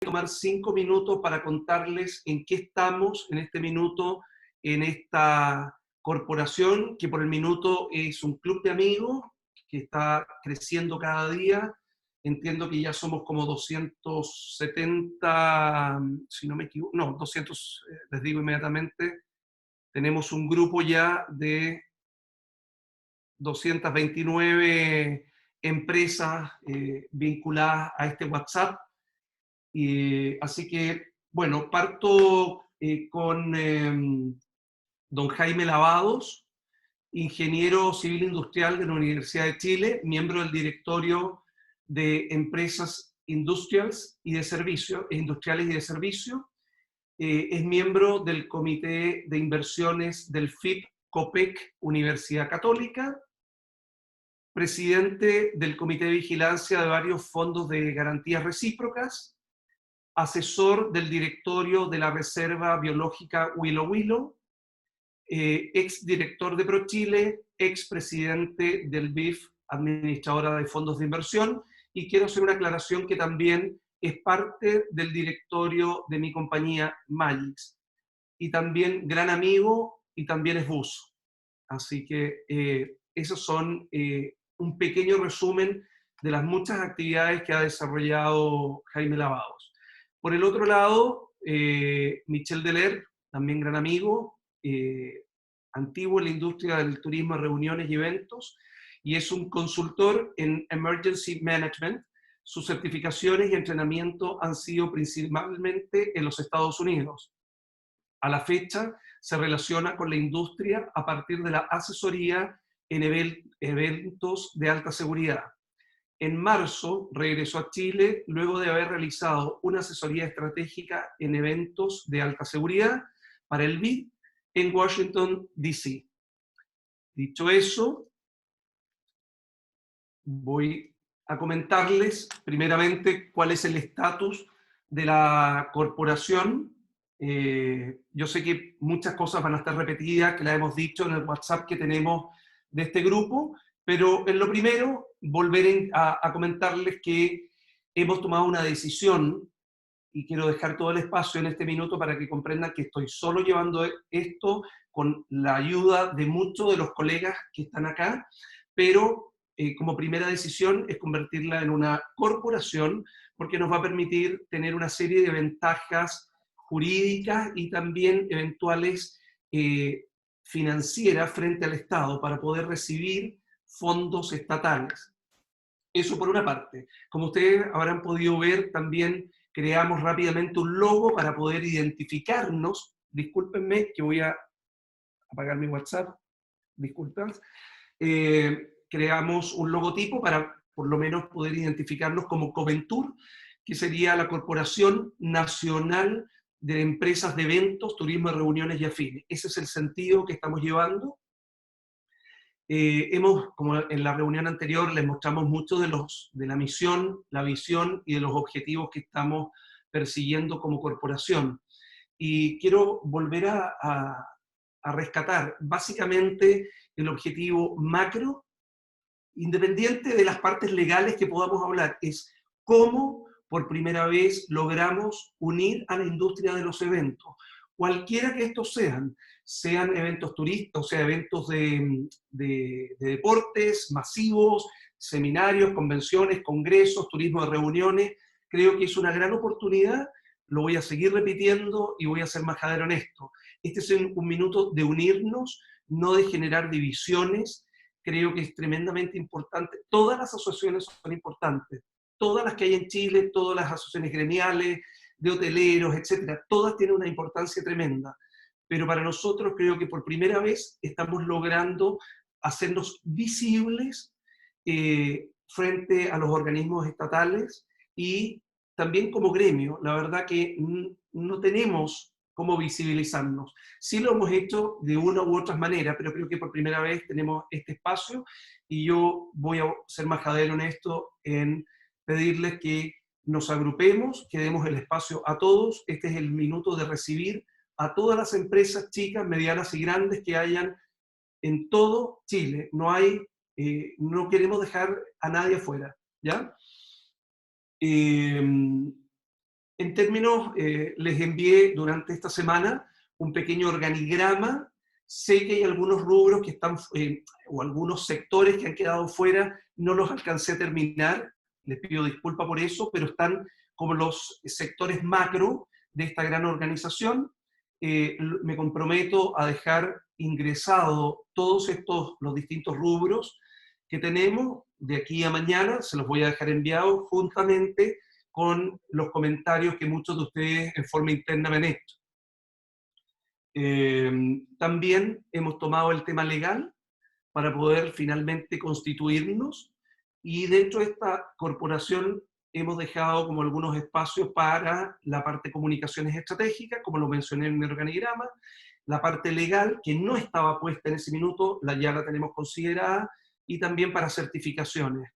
tomar 5 minutos para contarles en qué estamos en este minuto, en esta corporación, que por el minuto es un club de amigos, que está creciendo cada día. Entiendo que ya somos como 270, si no me equivoco, no, 200, les digo inmediatamente, tenemos un grupo ya de 229 empresas vinculadas a este WhatsApp. Así que, bueno, parto con don Jaime Lavados, ingeniero civil industrial de la Universidad de Chile, miembro del directorio de empresas industriales y de servicio, es miembro del comité de inversiones del FIP COPEC Universidad Católica, presidente del comité de vigilancia de varios fondos de garantías recíprocas, asesor del directorio de la Reserva Biológica Huilo Huilo, ex director de ProChile, ex presidente del BIF, administradora de fondos de inversión, y quiero hacer una aclaración que también es parte del directorio de mi compañía Magix, y también gran amigo, y también es buzo. Así que esos son un pequeño resumen de las muchas actividades que ha desarrollado Jaime Lavados. Por el otro lado, Michel Deler, también gran amigo, antiguo en la industria del turismo, reuniones y eventos, y es un consultor en Emergency Management. Sus certificaciones y entrenamiento han sido principalmente en los Estados Unidos. A la fecha, se relaciona con la industria a partir de la asesoría en eventos de alta seguridad. En marzo regresó a Chile luego de haber realizado una asesoría estratégica en eventos de alta seguridad para el BID en Washington, D.C. Dicho eso, voy a comentarles primeramente cuál es el estatus de la corporación. Yo sé que muchas cosas van a estar repetidas, que las hemos dicho en el WhatsApp que tenemos de este grupo, pero en lo primero, volver a comentarles que hemos tomado una decisión, y quiero dejar todo el espacio en este minuto para que comprendan que estoy solo llevando esto con la ayuda de muchos de los colegas que están acá, pero como primera decisión es convertirla en una corporación, porque nos va a permitir tener una serie de ventajas jurídicas y también eventuales financieras frente al Estado para poder recibir fondos estatales. Eso por una parte. Como ustedes habrán podido ver, también creamos rápidamente un logo para poder identificarnos. Discúlpenme que voy a apagar mi WhatsApp. Disculpen. Creamos un logotipo para por lo menos poder identificarnos como Coventur, que sería la Corporación Nacional de Empresas de Eventos, Turismo, Reuniones y Afines. Ese es el sentido que estamos llevando. Como en la reunión anterior, les mostramos mucho de la misión, la visión y de los objetivos que estamos persiguiendo como corporación. Y quiero volver a rescatar básicamente el objetivo macro, independiente de las partes legales que podamos hablar, es cómo por primera vez logramos unir a la industria de los eventos, cualquiera que estos sean eventos turísticos, o sea, eventos de deportes masivos, seminarios, convenciones, congresos, turismo de reuniones. Creo que es una gran oportunidad, lo voy a seguir repitiendo y voy a ser majadero en esto. Este es un minuto de unirnos, no de generar divisiones. Creo que es tremendamente importante. Todas las asociaciones son importantes, todas las que hay en Chile, todas las asociaciones gremiales, de hoteleros, etcétera, todas tienen una importancia tremenda. Pero para nosotros creo que por primera vez estamos logrando hacernos visibles frente a los organismos estatales y también como gremio. La verdad que no tenemos cómo visibilizarnos. Sí lo hemos hecho de una u otra manera, pero creo que por primera vez tenemos este espacio y yo voy a ser majadero en esto, en pedirles que nos agrupemos, que demos el espacio a todos. Este es el minuto de recibir a todas las empresas chicas, medianas y grandes que hayan en todo Chile. No queremos dejar a nadie afuera, ¿ya? En términos, les envié durante esta semana un pequeño organigrama. Sé que hay algunos rubros que están, o algunos sectores que han quedado fuera, no los alcancé a terminar, les pido disculpas por eso, pero están como los sectores macro de esta gran organización. Me comprometo a dejar ingresado todos estos, los distintos rubros que tenemos de aquí a mañana, se los voy a dejar enviados juntamente con los comentarios que muchos de ustedes en forma interna me han hecho. También hemos tomado el tema legal para poder finalmente constituirnos, y dentro de esta corporación hemos dejado como algunos espacios para la parte de comunicaciones estratégicas, como lo mencioné en mi organigrama, la parte legal, que no estaba puesta en ese minuto, ya la tenemos considerada, y también para certificaciones,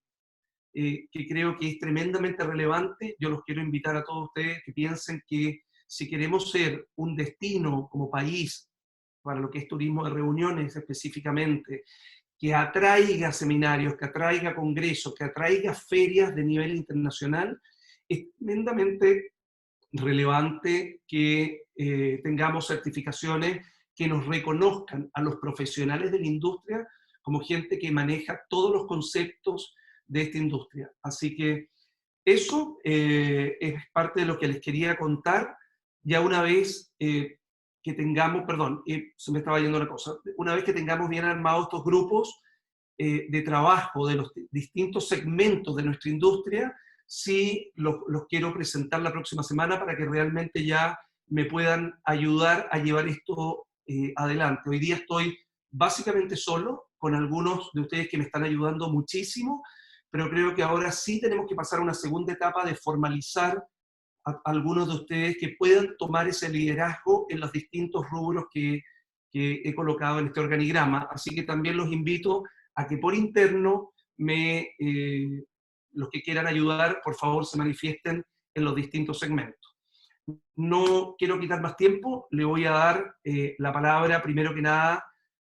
que creo que es tremendamente relevante. Yo los quiero invitar a todos ustedes que piensen que si queremos ser un destino como país, para lo que es turismo de reuniones específicamente, que atraiga seminarios, que atraiga congresos, que atraiga ferias de nivel internacional, es tremendamente relevante que tengamos certificaciones que nos reconozcan a los profesionales de la industria como gente que maneja todos los conceptos de esta industria. Así que eso es parte de lo que les quería contar. Ya una vez que tengamos, perdón, se me estaba yendo una cosa, una vez que tengamos bien armados estos grupos de trabajo de los distintos segmentos de nuestra industria, sí los quiero presentar la próxima semana para que realmente ya me puedan ayudar a llevar esto adelante. Hoy día estoy básicamente solo, con algunos de ustedes que me están ayudando muchísimo, pero creo que ahora sí tenemos que pasar a una segunda etapa de formalizar a algunos de ustedes que puedan tomar ese liderazgo en los distintos rubros que he colocado en este organigrama. Así que también los invito a que por interno los que quieran ayudar, por favor, se manifiesten en los distintos segmentos. No quiero quitar más tiempo, le voy a dar la palabra primero que nada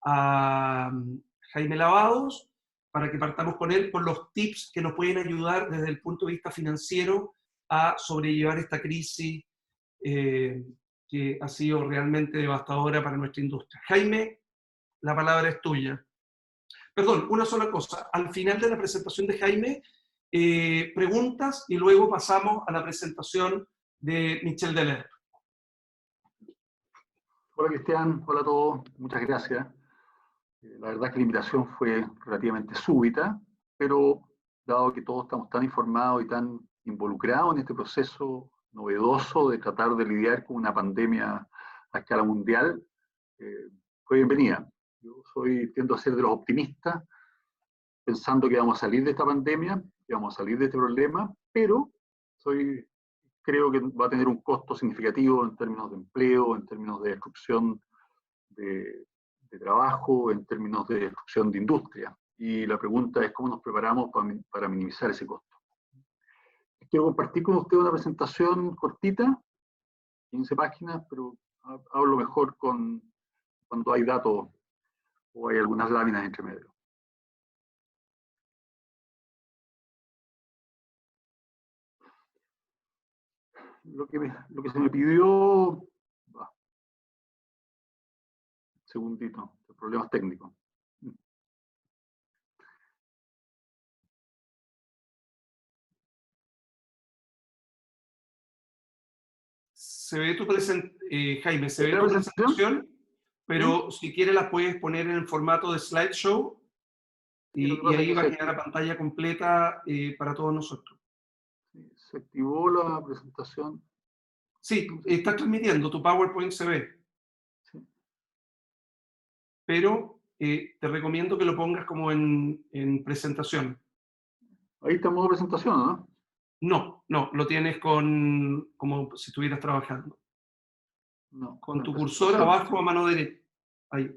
a Jaime Lavados, para que partamos con él por los tips que nos pueden ayudar desde el punto de vista financiero a sobrellevar esta crisis que ha sido realmente devastadora para nuestra industria. Jaime, la palabra es tuya. Perdón, una sola cosa. Al final de la presentación de Jaime, preguntas y luego pasamos a la presentación de Michel Deler. Hola Cristian, hola a todos, muchas gracias. La verdad es que la invitación fue relativamente súbita, pero dado que todos estamos tan informados y tan involucrados en este proceso novedoso de tratar de lidiar con una pandemia a escala mundial, fue bienvenida. Yo tiendo a ser de los optimistas, pensando que vamos a salir de esta pandemia, que vamos a salir de este problema, pero creo que va a tener un costo significativo en términos de empleo, en términos de destrucción de trabajo, en términos de destrucción de industria. Y la pregunta es cómo nos preparamos para minimizar ese costo. Quiero compartir con usted una presentación cortita, 15 páginas, pero hablo mejor cuando hay datos o hay algunas láminas entre medio. Lo que se me pidió, segundito, problemas técnicos. Se ve tu Jaime, se ve tu presentación, pero si quieres la puedes poner en el formato de slideshow y ahí va a quedar la pantalla completa para todos nosotros. Se activó la presentación. Sí, está transmitiendo, tu PowerPoint se ve. Sí. Pero te recomiendo que lo pongas como en presentación. Ahí está en modo presentación, ¿no? No, lo tienes como si estuvieras trabajando. No, con tu cursor abajo a mano derecha. Ahí.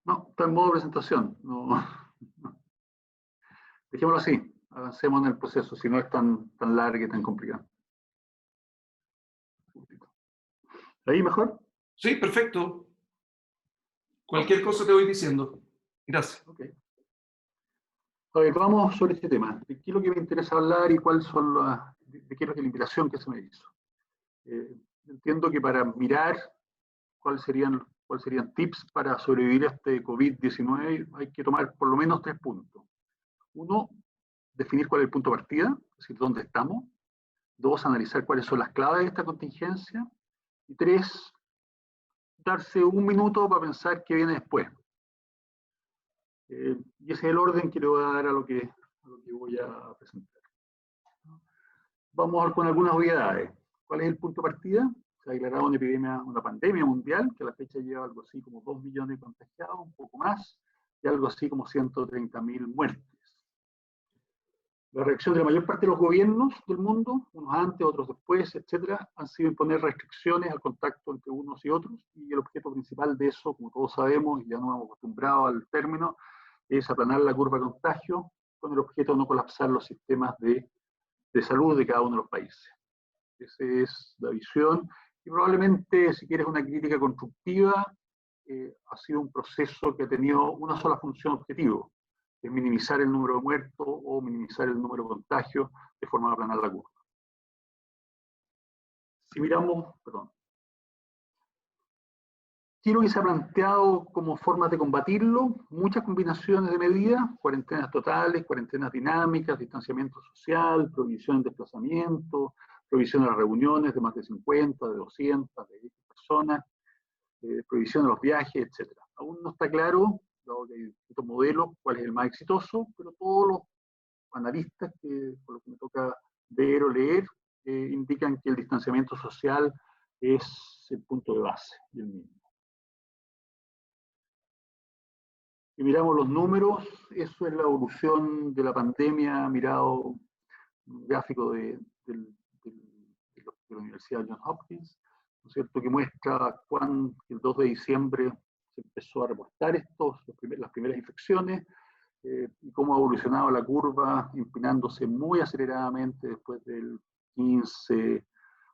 No, está en modo presentación. No. Dejémoslo así. Avancemos en el proceso, si no es tan largo y tan complicado. ¿Ahí mejor? Sí, perfecto. Cualquier cosa te voy diciendo. Gracias. Okay. A ver, vamos sobre este tema. ¿De qué es lo que me interesa hablar y cuáles son de qué es la invitación que se me hizo? Entiendo que para mirar cuáles serían tips para sobrevivir a este COVID-19 hay que tomar por lo menos 3 puntos. Uno, definir cuál es el punto de partida, es decir, dónde estamos. 2, analizar cuáles son las claves de esta contingencia. Y 3, darse un minuto para pensar qué viene después. Y ese es el orden que le voy a dar a lo que voy a presentar. Vamos con algunas obviedades. ¿Cuál es el punto de partida? Se ha declarado una pandemia mundial, que a la fecha lleva algo así como 2 millones de contagiados, un poco más, y algo así como 130.000 muertes. La reacción de la mayor parte de los gobiernos del mundo, unos antes, otros después, etcétera, han sido imponer restricciones al contacto entre unos y otros, y el objeto principal de eso, como todos sabemos, y ya nos hemos acostumbrado al término, es aplanar la curva de contagio, con el objeto de no colapsar los sistemas de salud de cada uno de los países. Esa es la visión, y probablemente, si quieres una crítica constructiva, ha sido un proceso que ha tenido una sola función objetivo, es minimizar el número de muertos o minimizar el número de contagios de forma de aplanar la curva. Si miramos, ¿qué es lo que se ha planteado como formas de combatirlo? Muchas combinaciones de medidas, cuarentenas totales, cuarentenas dinámicas, distanciamiento social, prohibición de desplazamiento, prohibición de las reuniones de más de 50, de 200, de 10 personas, prohibición de los viajes, etc. Aún no está claro, dado que hay distintos modelos, cuál es el más exitoso, pero todos los analistas, por lo que me toca ver o leer, indican que el distanciamiento social es el punto de base y el mismo. Si miramos los números, eso es la evolución de la pandemia, mirado un gráfico de la Universidad Johns Hopkins, ¿no es cierto?, que muestra cuando el 2 de diciembre se empezó a reportar las primeras infecciones, y cómo ha evolucionado la curva, empinándose muy aceleradamente después del 15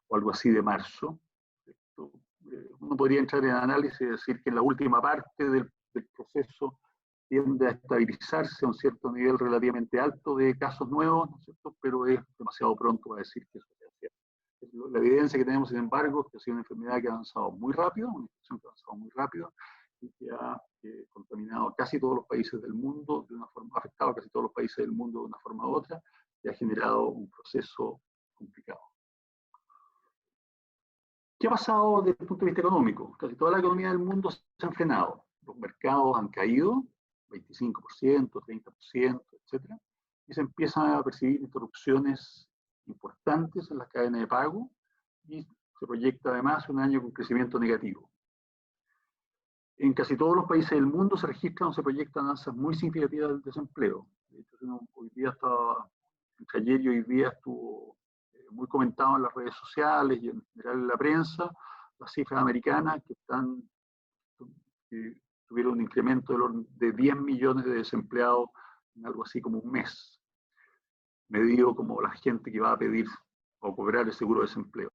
o algo así de marzo. Uno podría entrar en análisis y decir que en la última parte del proceso tiende a estabilizarse a un cierto nivel relativamente alto de casos nuevos, ¿no es cierto?, pero es demasiado pronto para decir que eso sea cierto. La evidencia que tenemos, sin embargo, es que ha sido una enfermedad que ha avanzado muy rápido, una infección que ha avanzado muy rápido, y que ha contaminado a casi todos los países del mundo, ha afectado a casi todos los países del mundo de una forma u otra, y ha generado un proceso complicado. ¿Qué ha pasado desde el punto de vista económico? Casi toda la economía del mundo se ha frenado. Los mercados han caído, 25%, 30%, etc. Y se empiezan a percibir interrupciones importantes en las cadenas de pago, y se proyecta además un año con crecimiento negativo. En casi todos los países del mundo se registran o se proyectan alzas muy significativas del desempleo. De hecho, hoy día entre ayer y hoy día estuvo muy comentado en las redes sociales y en general en la prensa, las cifras americanas que tuvieron un incremento de 10 millones de desempleados en algo así como un mes, medido como la gente que va a pedir o cobrar el seguro de desempleo.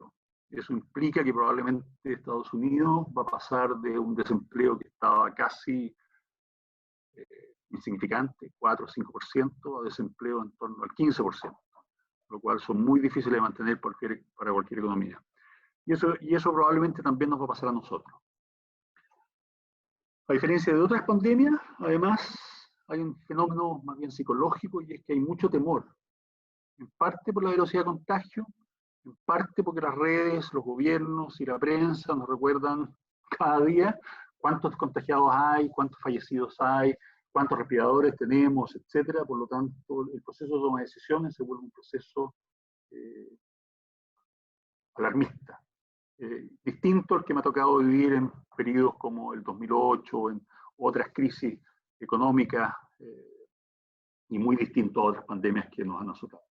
Eso implica que probablemente Estados Unidos va a pasar de un desempleo que estaba casi insignificante, 4 o 5%, a desempleo en torno al 15%, lo cual son muy difíciles de mantener para cualquier economía. Y eso probablemente también nos va a pasar a nosotros. A diferencia de otras pandemias, además, hay un fenómeno más bien psicológico, y es que hay mucho temor, en parte por la velocidad de contagio, en parte porque las redes, los gobiernos y la prensa nos recuerdan cada día cuántos contagiados hay, cuántos fallecidos hay, cuántos respiradores tenemos, etcétera. Por lo tanto, el proceso de toma de decisiones se vuelve un proceso alarmista. Distinto al que me ha tocado vivir en periodos como el 2008 o en otras crisis económicas, y muy distinto a otras pandemias que nos han azotado.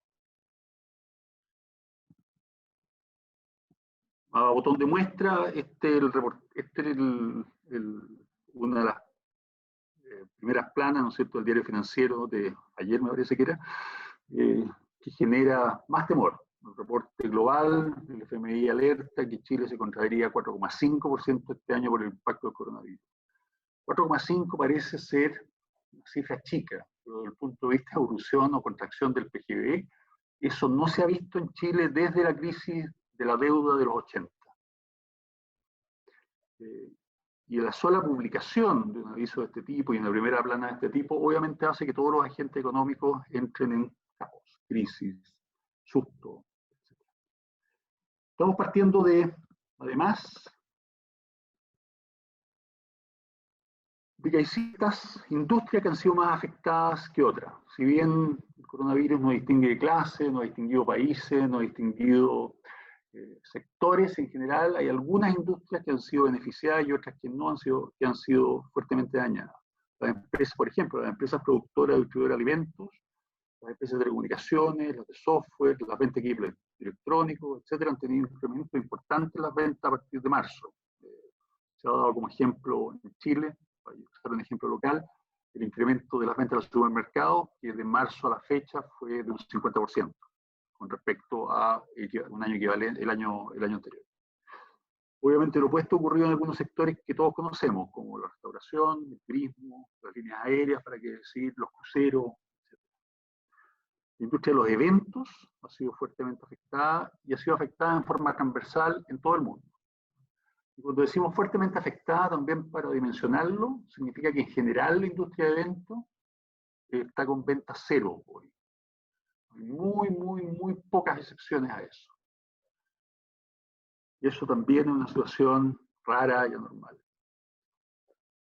A botón de muestra, una de las primeras planas, ¿no es cierto?, del diario financiero de ayer, me parece que era, que genera más temor. El reporte global del FMI alerta que Chile se contraería 4,5% este año por el impacto del coronavirus. 4,5 parece ser una cifra chica, pero desde el punto de vista de evolución o contracción del PGB, eso no se ha visto en Chile desde la crisis de la deuda de los 80. Y la sola publicación de un aviso de este tipo y una primera plana de este tipo, obviamente hace que todos los agentes económicos entren en caos, crisis, susto, etc. Estamos partiendo de, además, de que hay ciertas industrias que han sido más afectadas que otras. Si bien el coronavirus no distingue clases, no ha distinguido países, no ha distinguido sectores en general, hay algunas industrias que han sido beneficiadas y otras que no han sido, que han sido fuertemente dañadas. Las empresas, por ejemplo, las empresas productoras de distribuidores de alimentos, las empresas de telecomunicaciones, las de software, las ventas de equipos electrónicos, etcétera, han tenido un incremento importante en las ventas a partir de marzo. Se ha dado como ejemplo en Chile, para usar un ejemplo local, el incremento de las ventas de los supermercados, que de marzo a la fecha fue de un 50%, con respecto a un año equivalente, el año anterior. Obviamente lo opuesto ocurrió en algunos sectores que todos conocemos, como la restauración, el turismo, las líneas aéreas, para qué decir, los cruceros, etc. La industria de los eventos ha sido fuertemente afectada y ha sido afectada en forma transversal en todo el mundo. Y cuando decimos fuertemente afectada, también para dimensionarlo, significa que en general la industria de eventos está con venta cero hoy. Hay muy pocas excepciones a eso. Y eso también es una situación rara y anormal.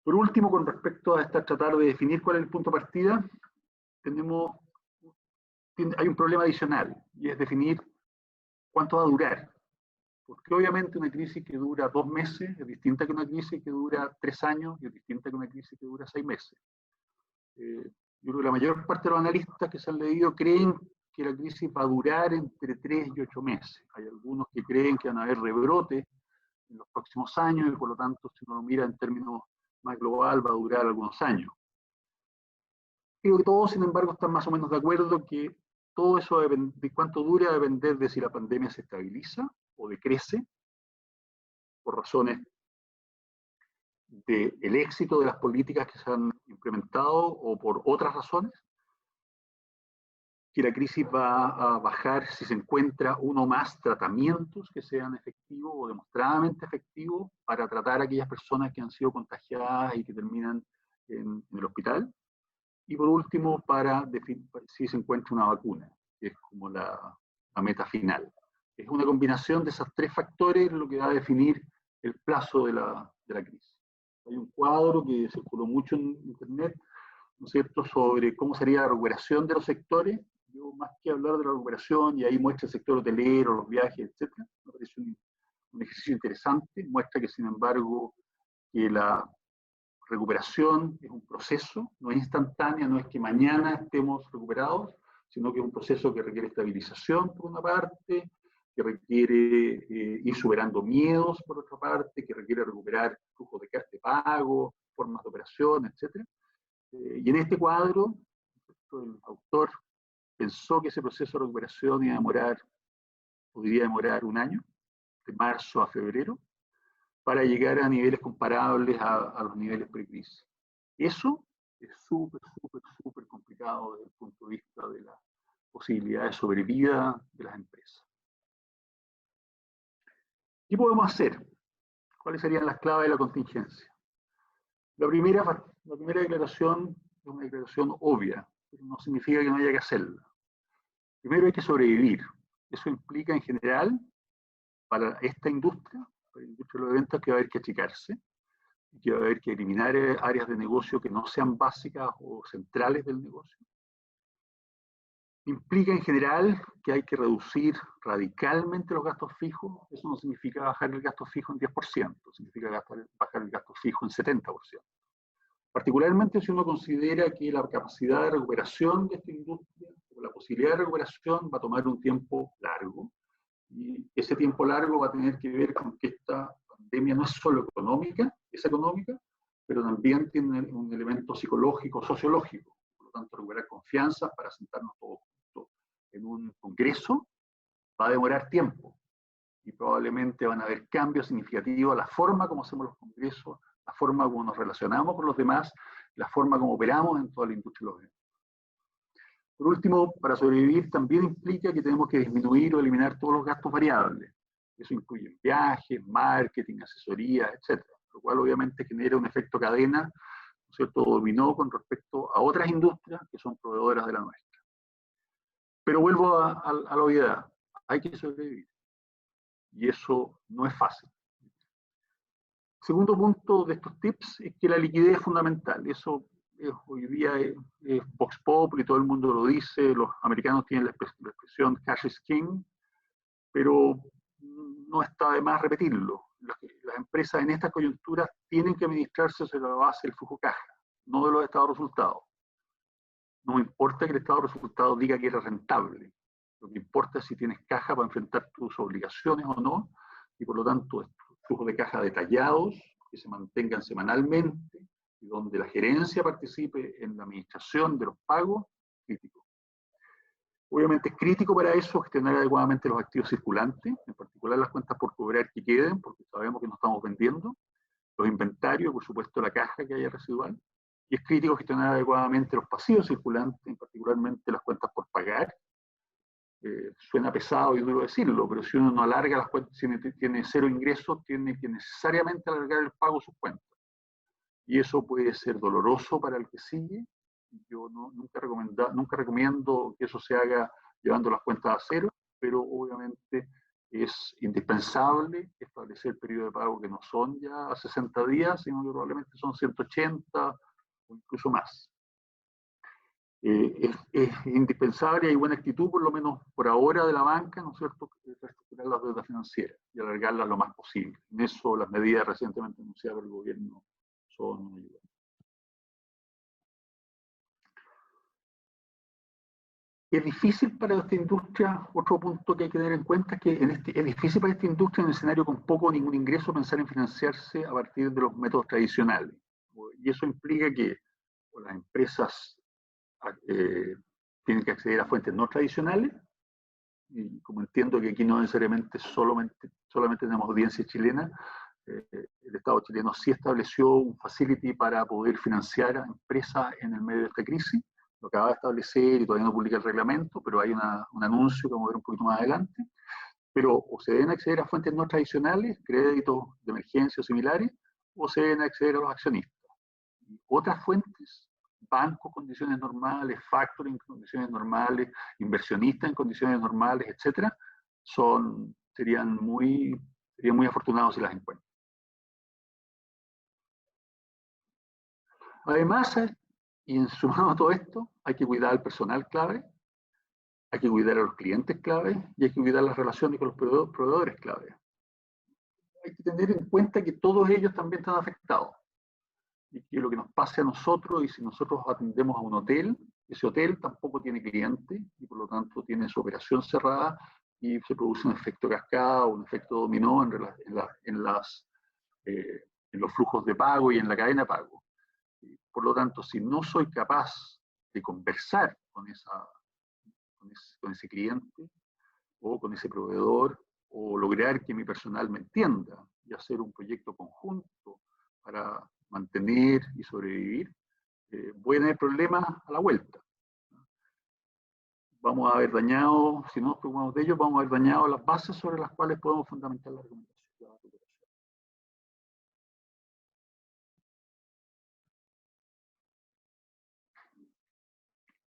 Por último, con respecto a tratar de definir cuál es el punto de partida, hay un problema adicional, y es definir cuánto va a durar. Porque obviamente una crisis que dura 2 meses es distinta que una crisis que dura 3 años y es distinta que una crisis que dura 6 meses. Yo creo que la mayor parte de los analistas que se han leído creen que la crisis va a durar entre 3 y 8 meses. Hay algunos que creen que van a haber rebrotes en los próximos años y por lo tanto, si uno lo mira en términos más global, va a durar algunos años. Creo que todos, sin embargo, están más o menos de acuerdo que todo eso de cuánto dura va a depender de si la pandemia se estabiliza o decrece por razones del éxito de las políticas que se han implementado o por otras razones, que la crisis va a bajar si se encuentra uno o más tratamientos que sean efectivos o demostradamente efectivos para tratar a aquellas personas que han sido contagiadas y que terminan en el hospital. Y por último, para si se encuentra una vacuna, que es como la meta final. Es una combinación de esos 3 factores lo que va a definir el plazo de la crisis. Hay un cuadro que circuló mucho en internet, ¿no es cierto?, sobre cómo sería la recuperación de los sectores. Yo, más que hablar de la recuperación, y ahí muestra el sector hotelero, los viajes, etc., me parece un ejercicio interesante. Muestra que, sin embargo, que la recuperación es un proceso, no es instantánea, no es que mañana estemos recuperados, sino que es un proceso que requiere estabilización por una parte, que requiere ir superando miedos por otra parte, que requiere recuperar flujos de pago, formas de operación, etc. Y en este cuadro, el autor pensó que ese proceso de recuperación podría demorar un año, de marzo a febrero, para llegar a niveles comparables a los niveles precrisis. Eso es súper complicado desde el punto de vista de la posibilidad de sobrevida de las empresas. ¿Qué podemos hacer? ¿Cuáles serían las claves de la contingencia? La primera declaración es una declaración obvia, pero no significa que no haya que hacerla. Primero hay que sobrevivir. Eso implica en general, para esta industria, para la industria de los eventos, que va a haber que achicarse, y que va a haber que eliminar áreas de negocio que no sean básicas o centrales del negocio. Implica en general que hay que reducir radicalmente los gastos fijos. Eso no significa bajar el gasto fijo en 10%, significa bajar el gasto fijo en 70%. Particularmente si uno considera que la capacidad de recuperación de esta industria, o la posibilidad de recuperación, va a tomar un tiempo largo. Y ese tiempo largo va a tener que ver con que esta pandemia no es solo económica, es económica, pero también tiene un elemento psicológico, sociológico. Por lo tanto, recuperar confianza para sentarnos todos juntos en un congreso va a demorar tiempo. Y probablemente van a haber cambios significativos a la forma como hacemos los congresos, la forma como nos relacionamos con los demás, la forma como operamos en toda la industria de los eventos. Por último, para sobrevivir también implica que tenemos que disminuir o eliminar todos los gastos variables. Eso incluye viajes, marketing, asesoría, etc. Lo cual obviamente genera un efecto cadena, ¿no es cierto?, dominó con respecto a otras industrias que son proveedoras de la nuestra. Pero vuelvo a la obviedad, hay que sobrevivir. Y eso no es fácil. Segundo punto de estos tips es que la liquidez es fundamental. Eso hoy día es Vox Populi, todo el mundo lo dice, los americanos tienen la expresión cash is king, pero no está de más repetirlo. Las empresas en estas coyunturas tienen que administrarse sobre la base del flujo caja, no de los estados de resultados. No me importa que el estado de resultados diga que era rentable. Lo que importa es si tienes caja para enfrentar tus obligaciones o no, y por lo tanto flujos de caja detallados, que se mantengan semanalmente, y donde la gerencia participe en la administración de los pagos, crítico. Obviamente es crítico para eso gestionar adecuadamente los activos circulantes, en particular las cuentas por cobrar que queden, porque sabemos que no estamos vendiendo, los inventarios, por supuesto la caja que haya residual, y es crítico gestionar adecuadamente los pasivos circulantes, particularmente las cuentas por pagar. Suena pesado y duro decirlo, pero si uno no alarga las cuentas, si tiene cero ingresos, tiene que necesariamente alargar el pago de sus cuentas. Y eso puede ser doloroso para el que sigue. Yo nunca recomiendo que eso se haga llevando las cuentas a cero, pero obviamente es indispensable establecer periodos de pago que no son ya 60 días, sino que probablemente son 180 o incluso más. Es indispensable y hay buena actitud, por lo menos por ahora, de la banca, ¿no es cierto?, reestructurar las deudas financieras y alargarlas lo más posible. En eso las medidas recientemente anunciadas por el gobierno son una ayuda. Es difícil para esta industria, otro punto que hay que tener en cuenta es que es difícil para esta industria en un escenario con poco o ningún ingreso pensar en financiarse a partir de los métodos tradicionales. Y eso implica que las empresas tienen que acceder a fuentes no tradicionales, y como entiendo que aquí no necesariamente solamente tenemos audiencia chilena, el Estado chileno sí estableció un facility para poder financiar a empresas en el medio de esta crisis. Lo acaba de establecer y todavía no publica el reglamento, pero hay un anuncio que vamos a ver un poquito más adelante. Pero o se deben acceder a fuentes no tradicionales, créditos de emergencia o similares, o se deben acceder a los accionistas. Y otras fuentes, bancos en condiciones normales, factoring en condiciones normales, inversionistas en condiciones normales, etcétera, serían muy afortunados si las encuentran. Además, y sumado a todo esto, hay que cuidar al personal clave, hay que cuidar a los clientes clave y hay que cuidar las relaciones con los proveedores clave. Hay que tener en cuenta que todos ellos también están afectados. Y que lo que nos pase a nosotros, y si nosotros atendemos a un hotel, ese hotel tampoco tiene cliente y por lo tanto tiene su operación cerrada y se produce un efecto cascada o un efecto dominó en los flujos de pago y en la cadena de pago. Por lo tanto, si no soy capaz de conversar con ese cliente o con ese proveedor o lograr que mi personal me entienda y hacer un proyecto conjunto para mantener y sobrevivir, voy a tener problemas a la vuelta. Vamos a haber dañado, si no nos preocupamos de ello, vamos a haber dañado las bases sobre las cuales podemos fundamentar la recomendación.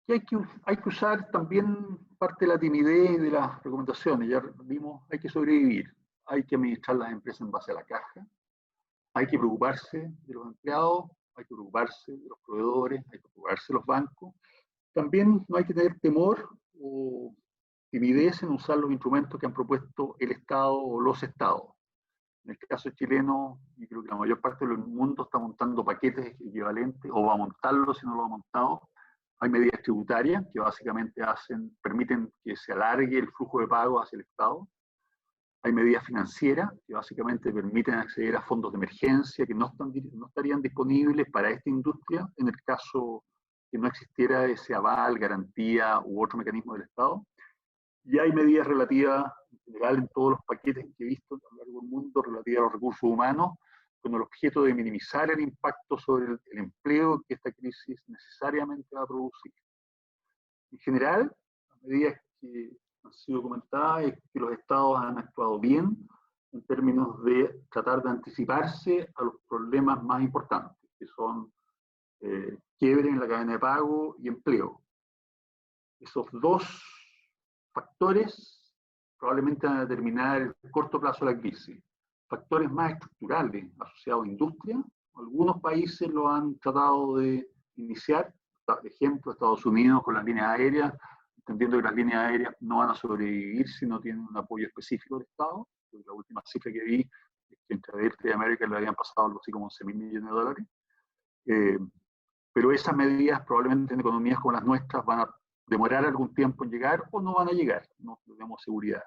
Y hay que usar también parte de la timidez de las recomendaciones. Ya vimos, hay que sobrevivir, hay que administrar las empresas en base a la caja, hay que preocuparse de los empleados, hay que preocuparse de los proveedores, hay que preocuparse de los bancos. También no hay que tener temor o timidez en usar los instrumentos que han propuesto el Estado o los Estados. En el caso chileno, y creo que la mayor parte del mundo está montando paquetes equivalentes, o va a montarlo si no lo ha montado. Hay medidas tributarias que básicamente permiten que se alargue el flujo de pago hacia el Estado. Hay medidas financieras que básicamente permiten acceder a fondos de emergencia que no estarían disponibles para esta industria en el caso que no existiera ese aval, garantía u otro mecanismo del Estado. Y hay medidas relativas, en general, en todos los paquetes que he visto a lo largo del mundo, relativas a los recursos humanos, con el objeto de minimizar el impacto sobre el empleo que esta crisis necesariamente va a producir. En general, las medidas que han sido comentadas es que los estados han actuado bien en términos de tratar de anticiparse a los problemas más importantes, que son quiebre en la cadena de pago y empleo. Esos dos factores probablemente van a determinar el corto plazo de la crisis. Factores más estructurales asociados a industria, algunos países lo han tratado de iniciar, por ejemplo, Estados Unidos con las líneas aéreas, entendiendo que las líneas aéreas no van a sobrevivir si no tienen un apoyo específico del Estado. La última cifra que vi es que entre Delta y América le habían pasado algo así como 11.000 millones de dólares. Pero esas medidas probablemente en economías como las nuestras van a demorar algún tiempo en llegar o no van a llegar, no tenemos seguridad.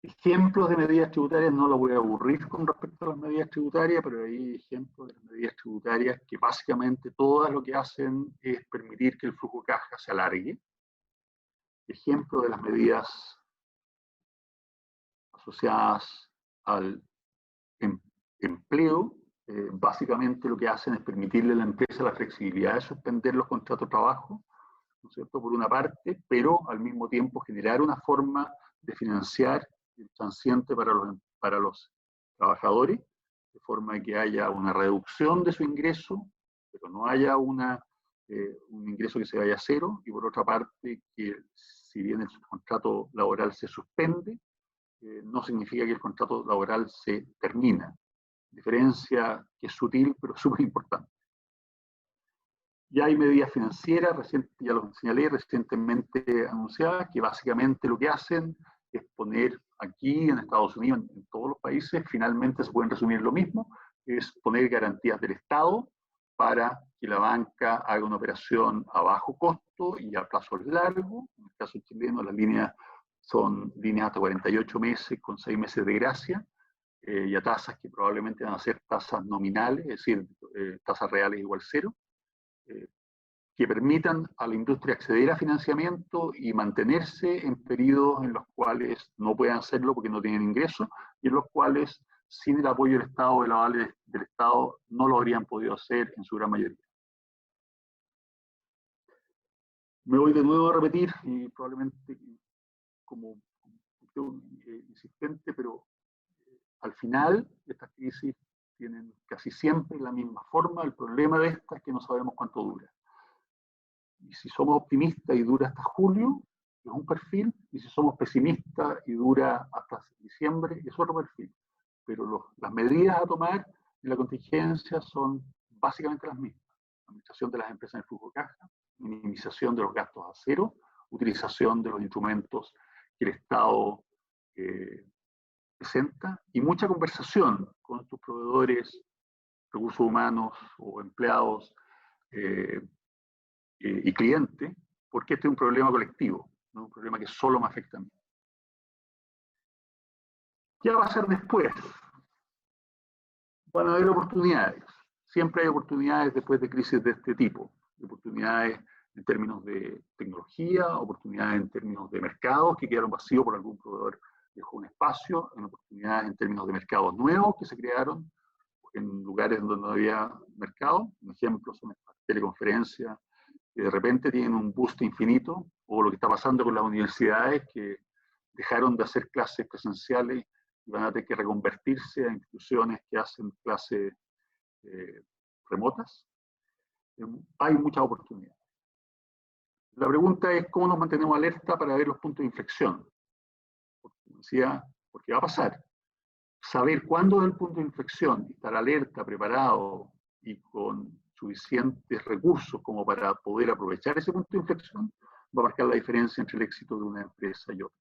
Ejemplos de medidas tributarias, no lo voy a aburrir con respecto a las medidas tributarias, pero hay ejemplos de las medidas tributarias que básicamente todas lo que hacen es permitir que el flujo de caja se alargue. Ejemplo de las medidas asociadas al empleo, básicamente lo que hacen es permitirle a la empresa la flexibilidad de suspender los contratos de trabajo, ¿no es cierto?, por una parte, pero al mismo tiempo generar una forma de financiar el transiente para los trabajadores, de forma que haya una reducción de su ingreso, pero no haya un ingreso que se vaya a cero, y por otra parte, que si bien el contrato laboral se suspende, no significa que el contrato laboral se termina. Diferencia que es sutil, pero súper importante. Ya hay medidas financieras, ya lo señalé, recientemente anunciadas, que básicamente lo que hacen es poner aquí en Estados Unidos, en todos los países, finalmente se pueden resumir lo mismo, es poner garantías del Estado para que la banca haga una operación a bajo costo y a plazos largos. En el caso chileno, las líneas son líneas hasta 48 meses con 6 meses de gracia, y a tasas que probablemente van a ser tasas nominales, es decir, tasas reales igual cero, que permitan a la industria acceder a financiamiento y mantenerse en periodos en los cuales no puedan hacerlo porque no tienen ingresos, y en los cuales sin el apoyo del Estado o el aval del Estado no lo habrían podido hacer en su gran mayoría. Me voy de nuevo a repetir, y probablemente como insistente, pero al final estas crisis tienen casi siempre la misma forma. El problema de estas es que no sabemos cuánto dura. Y si somos optimistas y dura hasta julio, es un perfil, y si somos pesimistas y dura hasta diciembre, es otro perfil. Pero las medidas a tomar en la contingencia son básicamente las mismas. Administración de las empresas en el flujo de caja, minimización de los gastos a cero, utilización de los instrumentos que el Estado presenta, y mucha conversación con tus proveedores, recursos humanos o empleados y clientes, porque este es un problema colectivo, no un problema que solo me afecta a mí. ¿Qué va a pasar después? Van a haber oportunidades. Siempre hay oportunidades después de crisis de este tipo. Oportunidades en términos de tecnología, oportunidades en términos de mercados que quedaron vacíos por algún proveedor dejó un espacio, en oportunidades en términos de mercados nuevos que se crearon en lugares donde no había mercado. Un ejemplo son las teleconferencias, que de repente tienen un boost infinito, o lo que está pasando con las universidades que dejaron de hacer clases presenciales y van a tener que reconvertirse a instituciones que hacen clases remotas. Hay muchas oportunidades. La pregunta es cómo nos mantenemos alerta para ver los puntos de inflexión. Porque, decía, porque va a pasar. Saber cuándo es el punto de inflexión, estar alerta, preparado y con suficientes recursos como para poder aprovechar ese punto de inflexión, va a marcar la diferencia entre el éxito de una empresa y otra.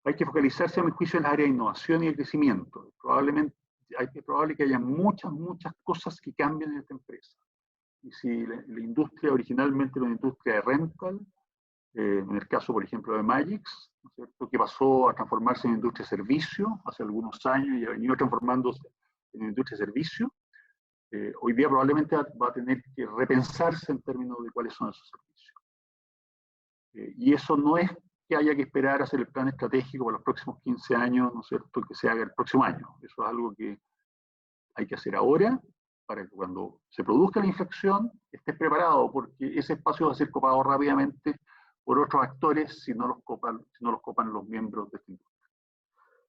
Hay que focalizarse, a mi juicio, en las áreas de innovación y de crecimiento. Es probable que haya muchas cosas que cambien en esta empresa. Y si la industria originalmente era una industria de rental, en el caso, por ejemplo, de Magix, ¿no es cierto?, que pasó a transformarse en industria de servicio hace algunos años y ha venido transformándose en industria de servicio, hoy día probablemente va a tener que repensarse en términos de cuáles son esos servicios. Y eso no es que haya que esperar a hacer el plan estratégico para los próximos 15 años, ¿no es cierto?, que se haga el próximo año. Eso es algo que hay que hacer ahora, para que cuando se produzca la infección estés preparado, porque ese espacio va a ser copado rápidamente por otros actores si no los copan los miembros de esta industria.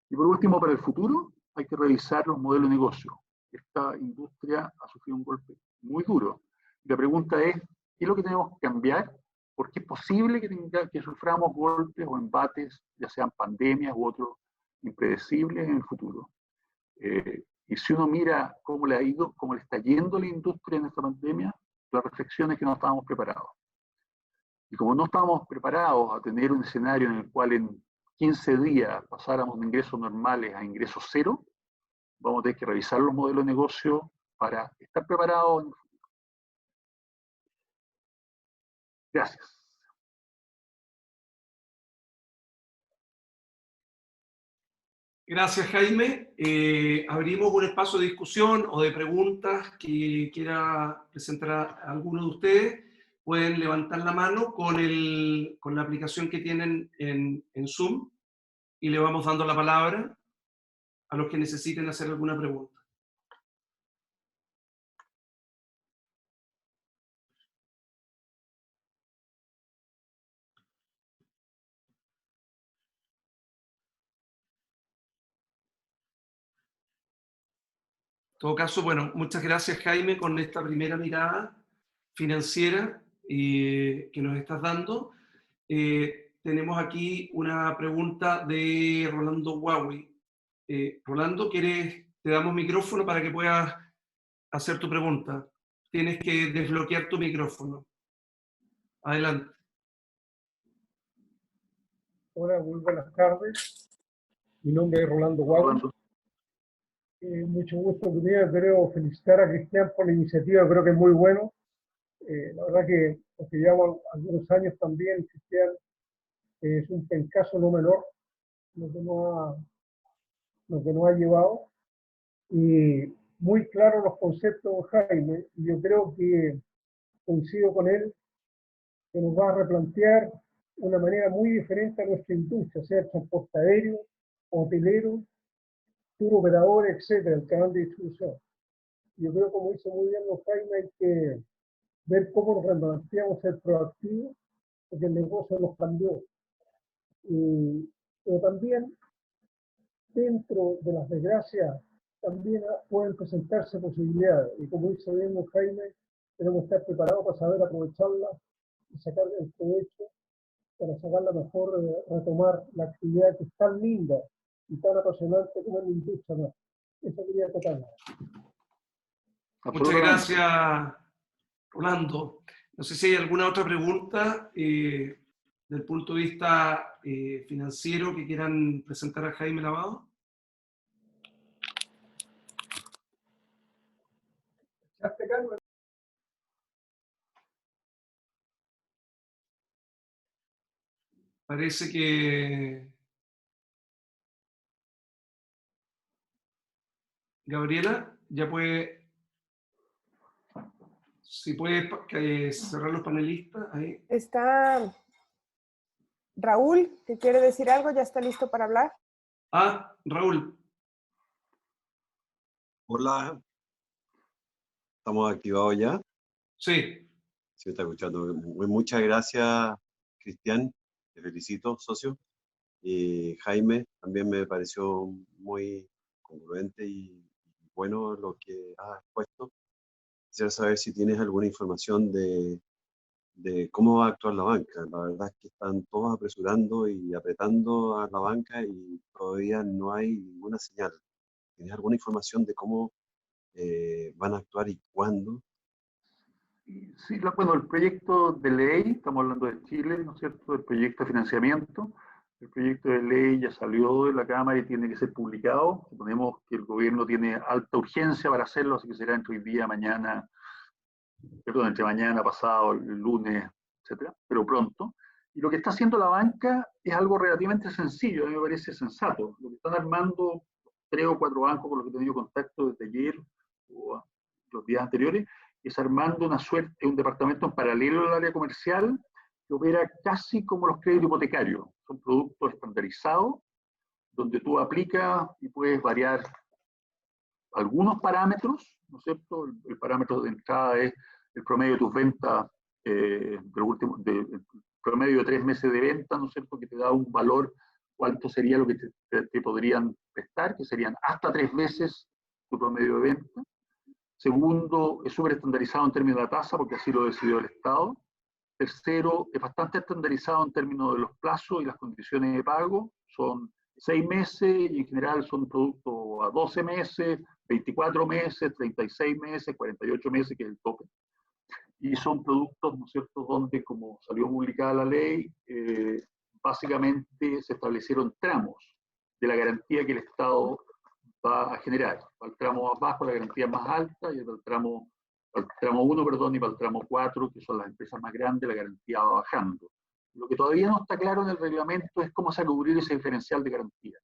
Y por último, para el futuro, hay que revisar los modelos de negocio. Esta industria ha sufrido un golpe muy duro. Y la pregunta es, ¿qué es lo que tenemos que cambiar? Porque es posible que suframos golpes o embates, ya sean pandemias u otros impredecibles en el futuro. Y si uno mira cómo le ha ido, cómo le está yendo la industria en esta pandemia, la reflexión es que no estábamos preparados. Y como no estábamos preparados a tener un escenario en el cual en 15 días pasáramos de ingresos normales a ingresos cero, vamos a tener que revisar los modelos de negocio para estar preparados en el futuro. Gracias. Gracias, Jaime. Abrimos un espacio de discusión o de preguntas que quiera presentar a alguno de ustedes. Pueden levantar la mano con la aplicación que tienen en Zoom y le vamos dando la palabra a los que necesiten hacer alguna pregunta. En todo caso, bueno, muchas gracias, Jaime, con esta primera mirada financiera que nos estás dando. Tenemos aquí una pregunta de Rolando Huawei. Rolando, te damos micrófono para que puedas hacer tu pregunta. Tienes que desbloquear tu micrófono. Adelante. Hola, muy buenas tardes. Mi nombre es Rolando Huawei. Mucho gusto, Quiero felicitar a Cristian por la iniciativa, creo que es muy bueno. La verdad que, porque llevamos algunos años también, Cristian es un pencazo no menor lo que nos ha llevado. Y muy claro los conceptos, Jaime, y yo creo que coincido con él, que nos va a replantear una manera muy diferente a nuestra industria, sea el transporte aéreo, hotelero, tour operador, etcétera, el canal de distribución. Yo creo, como dice muy bien los Jaime, hay que ver cómo nos replanteamos ser proactivos, porque el negocio nos cambió. Pero también, dentro de las desgracias, también pueden presentarse posibilidades. Y como dice bien los Jaime, tenemos que estar preparados para saber aprovecharlas y sacar el provecho para sacarla mejor, retomar la actividad que es tan linda y tan apasionante como la industria más. Eso quería tocar. Muchas gracias, Rolando. No sé si hay alguna otra pregunta del punto de vista financiero que quieran presentar a Jaime Lavado. Parece que Gabriela ya puede, si puede cerrar los panelistas. Ahí. Está Raúl, que quiere decir algo, ya está listo para hablar. Ah, Raúl. Hola. ¿Estamos activados ya? Sí. Sí, está escuchando. Muchas gracias, Cristian. Te felicito, socio. Y Jaime, también me pareció muy congruente y bueno lo que has expuesto. Quisiera saber si tienes alguna información de cómo va a actuar la banca. La verdad es que están todos apresurando y apretando a la banca y todavía no hay ninguna señal. ¿Tienes alguna información de cómo van a actuar y cuándo? Sí, bueno, el proyecto de ley, estamos hablando de Chile, ¿no es cierto?, el proyecto de financiamiento. El proyecto de ley ya salió de la Cámara y tiene que ser publicado. Suponemos que el gobierno tiene alta urgencia para hacerlo, así que será entre hoy día, mañana, perdón, entre mañana, pasado, el lunes, etcétera, pero pronto. Y lo que está haciendo la banca es algo relativamente sencillo, a mí me parece sensato. Lo que están armando 3 o 4 bancos con los que he tenido contacto desde ayer o los días anteriores, es armando una suerte, un departamento en paralelo al área comercial que opera casi como los créditos hipotecarios. Son productos estandarizados donde tú aplicas y puedes variar algunos parámetros, ¿no es cierto? El parámetro de entrada es el promedio de tus ventas, el promedio de 3 meses de venta, ¿no es cierto? Que te da un valor, cuánto sería lo que te podrían prestar, que serían hasta 3 veces tu promedio de venta. Segundo, es súper estandarizado en términos de la tasa, porque así lo decidió el Estado. Tercero, es bastante estandarizado en términos de los plazos y las condiciones de pago. Son 6 meses y en general son productos a 12 meses, 24 meses, 36 meses, 48 meses, que es el tope. Y son productos, ¿no es cierto?, donde, como salió publicada la ley, básicamente se establecieron tramos de la garantía que el Estado va a generar. Para el tramo más bajo la garantía es más alta, y para el tramo 1, perdón, y para el tramo 4, que son las empresas más grandes, la garantía va bajando. Lo que todavía no está claro en el reglamento es cómo se va a cubrir ese diferencial de garantía.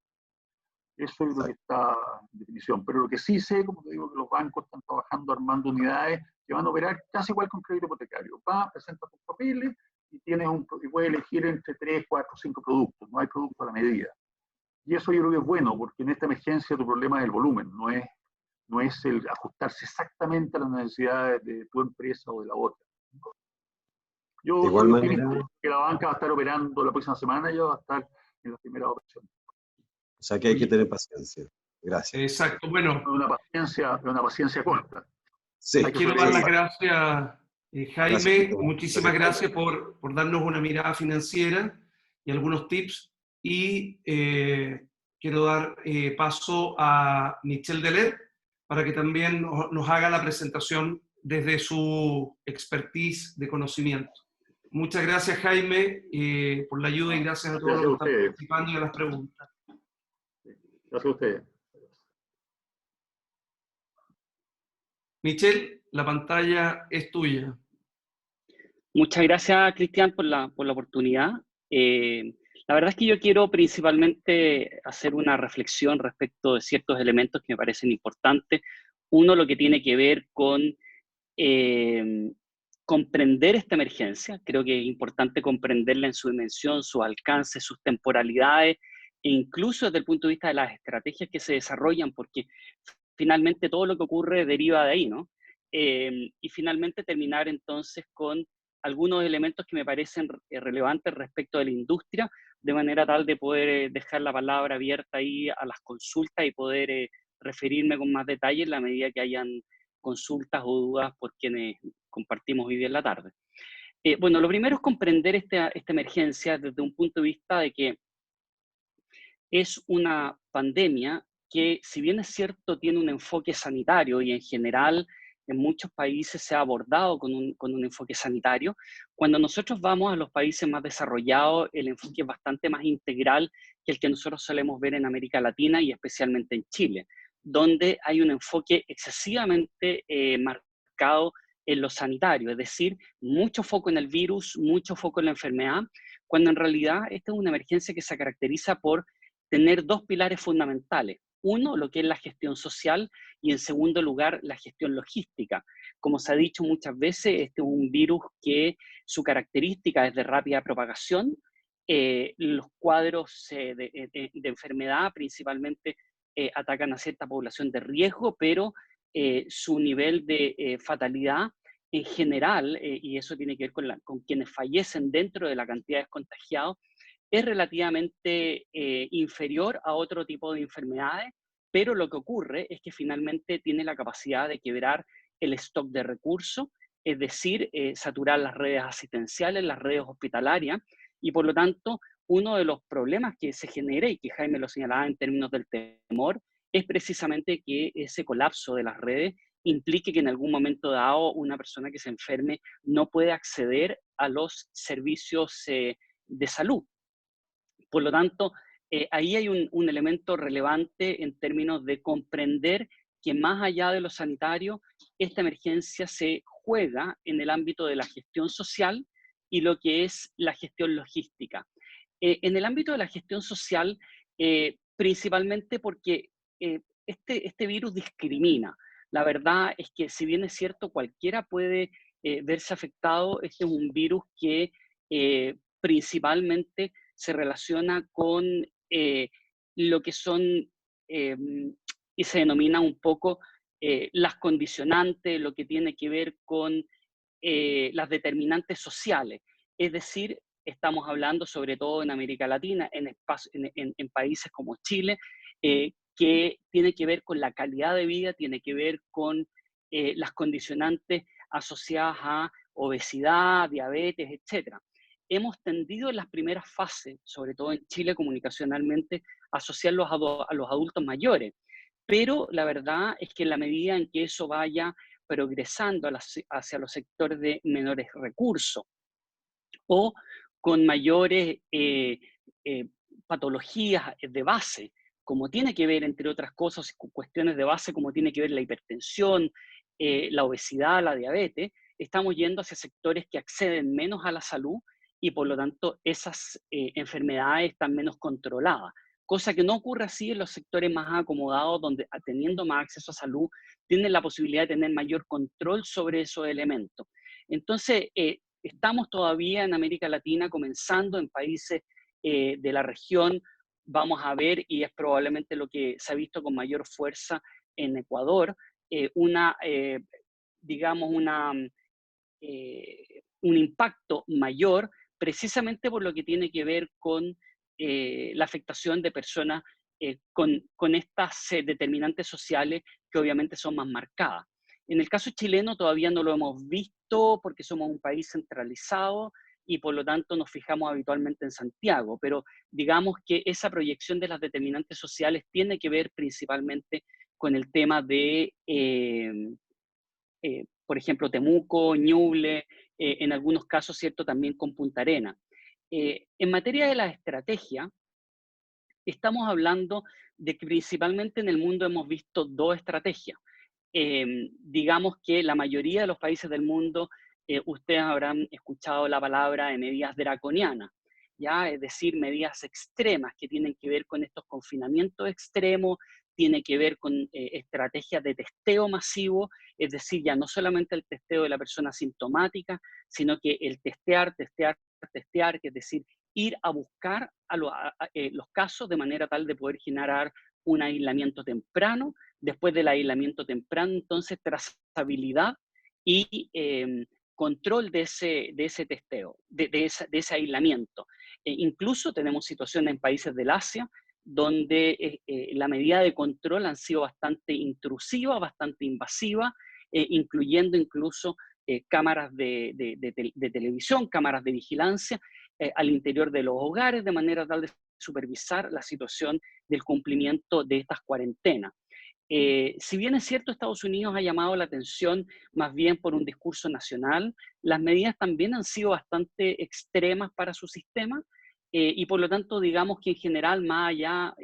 Eso es lo que está en definición. Pero lo que sí sé, como te digo, que los bancos están trabajando armando unidades que van a operar casi igual que un crédito hipotecario. Va, presenta tus papeles y puedes elegir entre 3, 4, 5 productos. No hay producto a la medida. Y eso yo creo que es bueno, porque en esta emergencia tu problema es el volumen, no es el ajustarse exactamente a las necesidades de tu empresa o de la otra. Yo De igual soy manera, optimista que la banca va a estar operando la próxima semana y ya va a estar en las primeras operaciones. o sea que hay que tener paciencia. Gracias. Exacto, bueno. Es una paciencia corta. Sí. Quiero dar las gracias, Jaime. Gracias, Muchísimas gracias. gracias por darnos una mirada financiera y algunos tips. Y quiero dar paso a Michel Deler para que también nos haga la presentación desde su expertise de conocimiento. Muchas gracias, Jaime, por la ayuda, y gracias a todos los que están participando y a las preguntas. Gracias a ustedes. Michel, la pantalla es tuya. Muchas gracias, Cristian, por la oportunidad. La verdad es que yo quiero principalmente hacer una reflexión respecto de ciertos elementos que me parecen importantes. Uno, lo que tiene que ver con comprender esta emergencia. Creo que es importante comprenderla en su dimensión, su alcance, sus temporalidades, e incluso desde el punto de vista de las estrategias que se desarrollan, porque finalmente todo lo que ocurre deriva de ahí, ¿no? Y finalmente terminar entonces con algunos elementos que me parecen relevantes respecto de la industria, de manera tal de poder dejar la palabra abierta ahí a las consultas y poder referirme con más detalle en la medida que hayan consultas o dudas por quienes compartimos hoy día en la tarde. Bueno, lo primero es comprender esta emergencia desde un punto de vista de que es una pandemia que, si bien es cierto, tiene un enfoque sanitario y en general en muchos países se ha abordado con un enfoque sanitario, cuando nosotros vamos a los países más desarrollados, el enfoque es bastante más integral que el que nosotros solemos ver en América Latina y especialmente en Chile, donde hay un enfoque excesivamente marcado en lo sanitario, es decir, mucho foco en el virus, mucho foco en la enfermedad, cuando en realidad esta es una emergencia que se caracteriza por tener dos pilares fundamentales. Uno, lo que es la gestión social, y en segundo lugar, la gestión logística. Como se ha dicho muchas veces, este es un virus que su característica es de rápida propagación. Los cuadros de enfermedad principalmente atacan a cierta población de riesgo, pero su nivel de fatalidad en general, y eso tiene que ver con quienes fallecen dentro de la cantidad de contagiados, es relativamente inferior a otro tipo de enfermedades, pero lo que ocurre es que finalmente tiene la capacidad de quebrar el stock de recursos, es decir, saturar las redes asistenciales, las redes hospitalarias, y por lo tanto, uno de los problemas que se genera, y que Jaime lo señalaba en términos del temor, es precisamente que ese colapso de las redes implique que en algún momento dado una persona que se enferme no puede acceder a los servicios de salud. Por lo tanto, ahí hay un elemento relevante en términos de comprender que más allá de lo sanitario, esta emergencia se juega en el ámbito de la gestión social y lo que es la gestión logística. En el ámbito de la gestión social, principalmente porque este virus discrimina. La verdad es que, si bien es cierto, cualquiera puede verse afectado, este es un virus que principalmente se relaciona con lo que son y se denomina un poco las condicionantes, lo que tiene que ver con las determinantes sociales. Es decir, estamos hablando sobre todo en América Latina, en países como Chile, que tiene que ver con la calidad de vida, tiene que ver con las condicionantes asociadas a obesidad, diabetes, etc. Hemos tendido en las primeras fases, sobre todo en Chile comunicacionalmente, a asociarlos a los adultos mayores, pero la verdad es que en la medida en que eso vaya progresando hacia los sectores de menores recursos o con mayores patologías de base, como tiene que ver, entre otras cosas, con cuestiones de base como tiene que ver la hipertensión, la obesidad, la diabetes, estamos yendo hacia sectores que acceden menos a la salud y por lo tanto esas enfermedades están menos controladas. Cosa que no ocurre así en los sectores más acomodados, donde teniendo más acceso a salud, tienen la posibilidad de tener mayor control sobre esos elementos. Entonces, estamos todavía en América Latina comenzando en países de la región, vamos a ver, y es probablemente lo que se ha visto con mayor fuerza en Ecuador, digamos, un impacto mayor precisamente por lo que tiene que ver con la afectación de personas con estas determinantes sociales que obviamente son más marcadas. En el caso chileno todavía no lo hemos visto porque somos un país centralizado y por lo tanto nos fijamos habitualmente en Santiago, pero digamos que esa proyección de las determinantes sociales tiene que ver principalmente con el tema de, por ejemplo, Temuco, Ñuble, en algunos casos, ¿cierto?, también con Punta Arenas. En materia de la estrategia, estamos hablando de que principalmente en el mundo hemos visto dos estrategias. Digamos que la mayoría de los países del mundo, ustedes habrán escuchado la palabra de medidas draconianas, ¿ya? Es decir, medidas extremas que tienen que ver con estos confinamientos extremos, tiene que ver con estrategias de testeo masivo, es decir, ya no solamente el testeo de la persona asintomática, sino que el testear, que es decir, ir a buscar los casos de manera tal de poder generar un aislamiento temprano. Después del aislamiento temprano, entonces, trazabilidad y control de ese testeo, de ese aislamiento. Incluso tenemos situaciones en países del Asia donde la medida de control han sido bastante intrusivas, bastante invasivas, incluyendo incluso cámaras de televisión, cámaras de vigilancia al interior de los hogares, de manera tal de supervisar la situación del cumplimiento de estas cuarentenas. Si bien es cierto, Estados Unidos ha llamado la atención más bien por un discurso nacional, las medidas también han sido bastante extremas para su sistema y por lo tanto, digamos que en general, más allá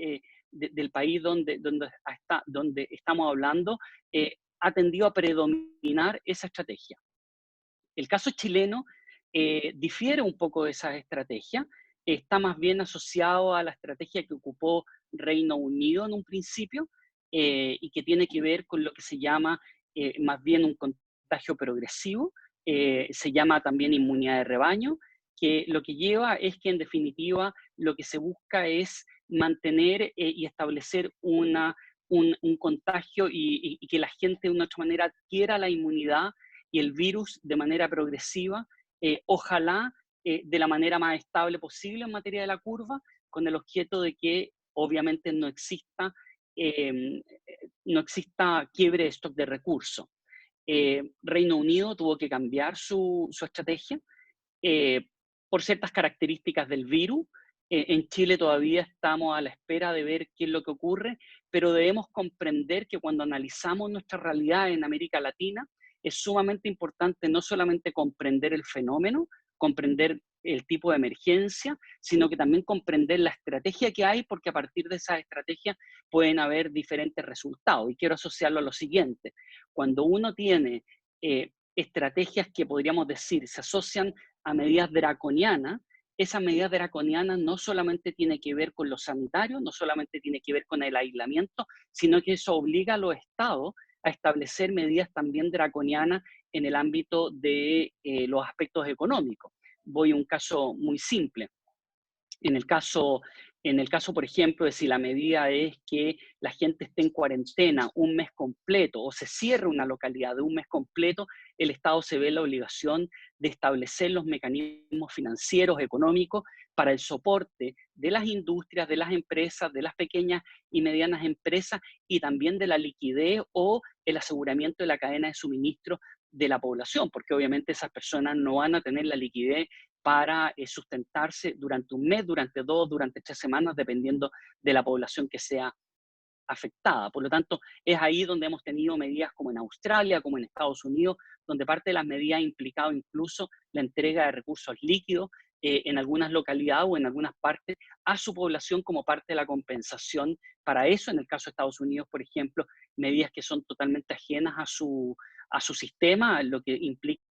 del país donde estamos hablando, ha tendido a predominar esa estrategia. El caso chileno difiere un poco de esa estrategia, está más bien asociado a la estrategia que ocupó Reino Unido en un principio, y que tiene que ver con lo que se llama más bien un contagio progresivo, se llama también inmunidad de rebaño, que lo que lleva es que en definitiva lo que se busca es mantener y establecer un contagio y que la gente de una otra manera adquiera la inmunidad y el virus de manera progresiva, ojalá de la manera más estable posible en materia de la curva, con el objeto de que obviamente no exista quiebre de stock de recursos. Reino Unido tuvo que cambiar su estrategia por ciertas características del virus. En Chile todavía estamos a la espera de ver qué es lo que ocurre, pero debemos comprender que cuando analizamos nuestra realidad en América Latina, es sumamente importante no solamente comprender el fenómeno, comprender el tipo de emergencia, sino que también comprender la estrategia que hay, porque a partir de esa estrategia pueden haber diferentes resultados. Y quiero asociarlo a lo siguiente: cuando uno tiene estrategias que podríamos decir se asocian a medidas draconianas, esas medidas draconianas no solamente tienen que ver con lo sanitario, no solamente tiene que ver con el aislamiento, sino que eso obliga a los estados a establecer medidas también draconianas en el ámbito de los aspectos económicos. Voy a un caso muy simple. En el caso En el caso, por ejemplo, de si la medida es que la gente esté en cuarentena un mes completo o se cierre una localidad de un mes completo, el Estado se ve la obligación de establecer los mecanismos financieros, económicos, para el soporte de las industrias, de las empresas, de las pequeñas y medianas empresas y también de la liquidez o el aseguramiento de la cadena de suministro de la población, porque obviamente esas personas no van a tener la liquidez para sustentarse durante un mes, durante 2, durante 3 semanas, dependiendo de la población que sea afectada. Por lo tanto, es ahí donde hemos tenido medidas como en Australia, como en Estados Unidos, donde parte de las medidas ha implicado incluso la entrega de recursos líquidos en algunas localidades o en algunas partes a su población como parte de la compensación para eso. En el caso de Estados Unidos, por ejemplo, medidas que son totalmente ajenas a su sistema, lo que implica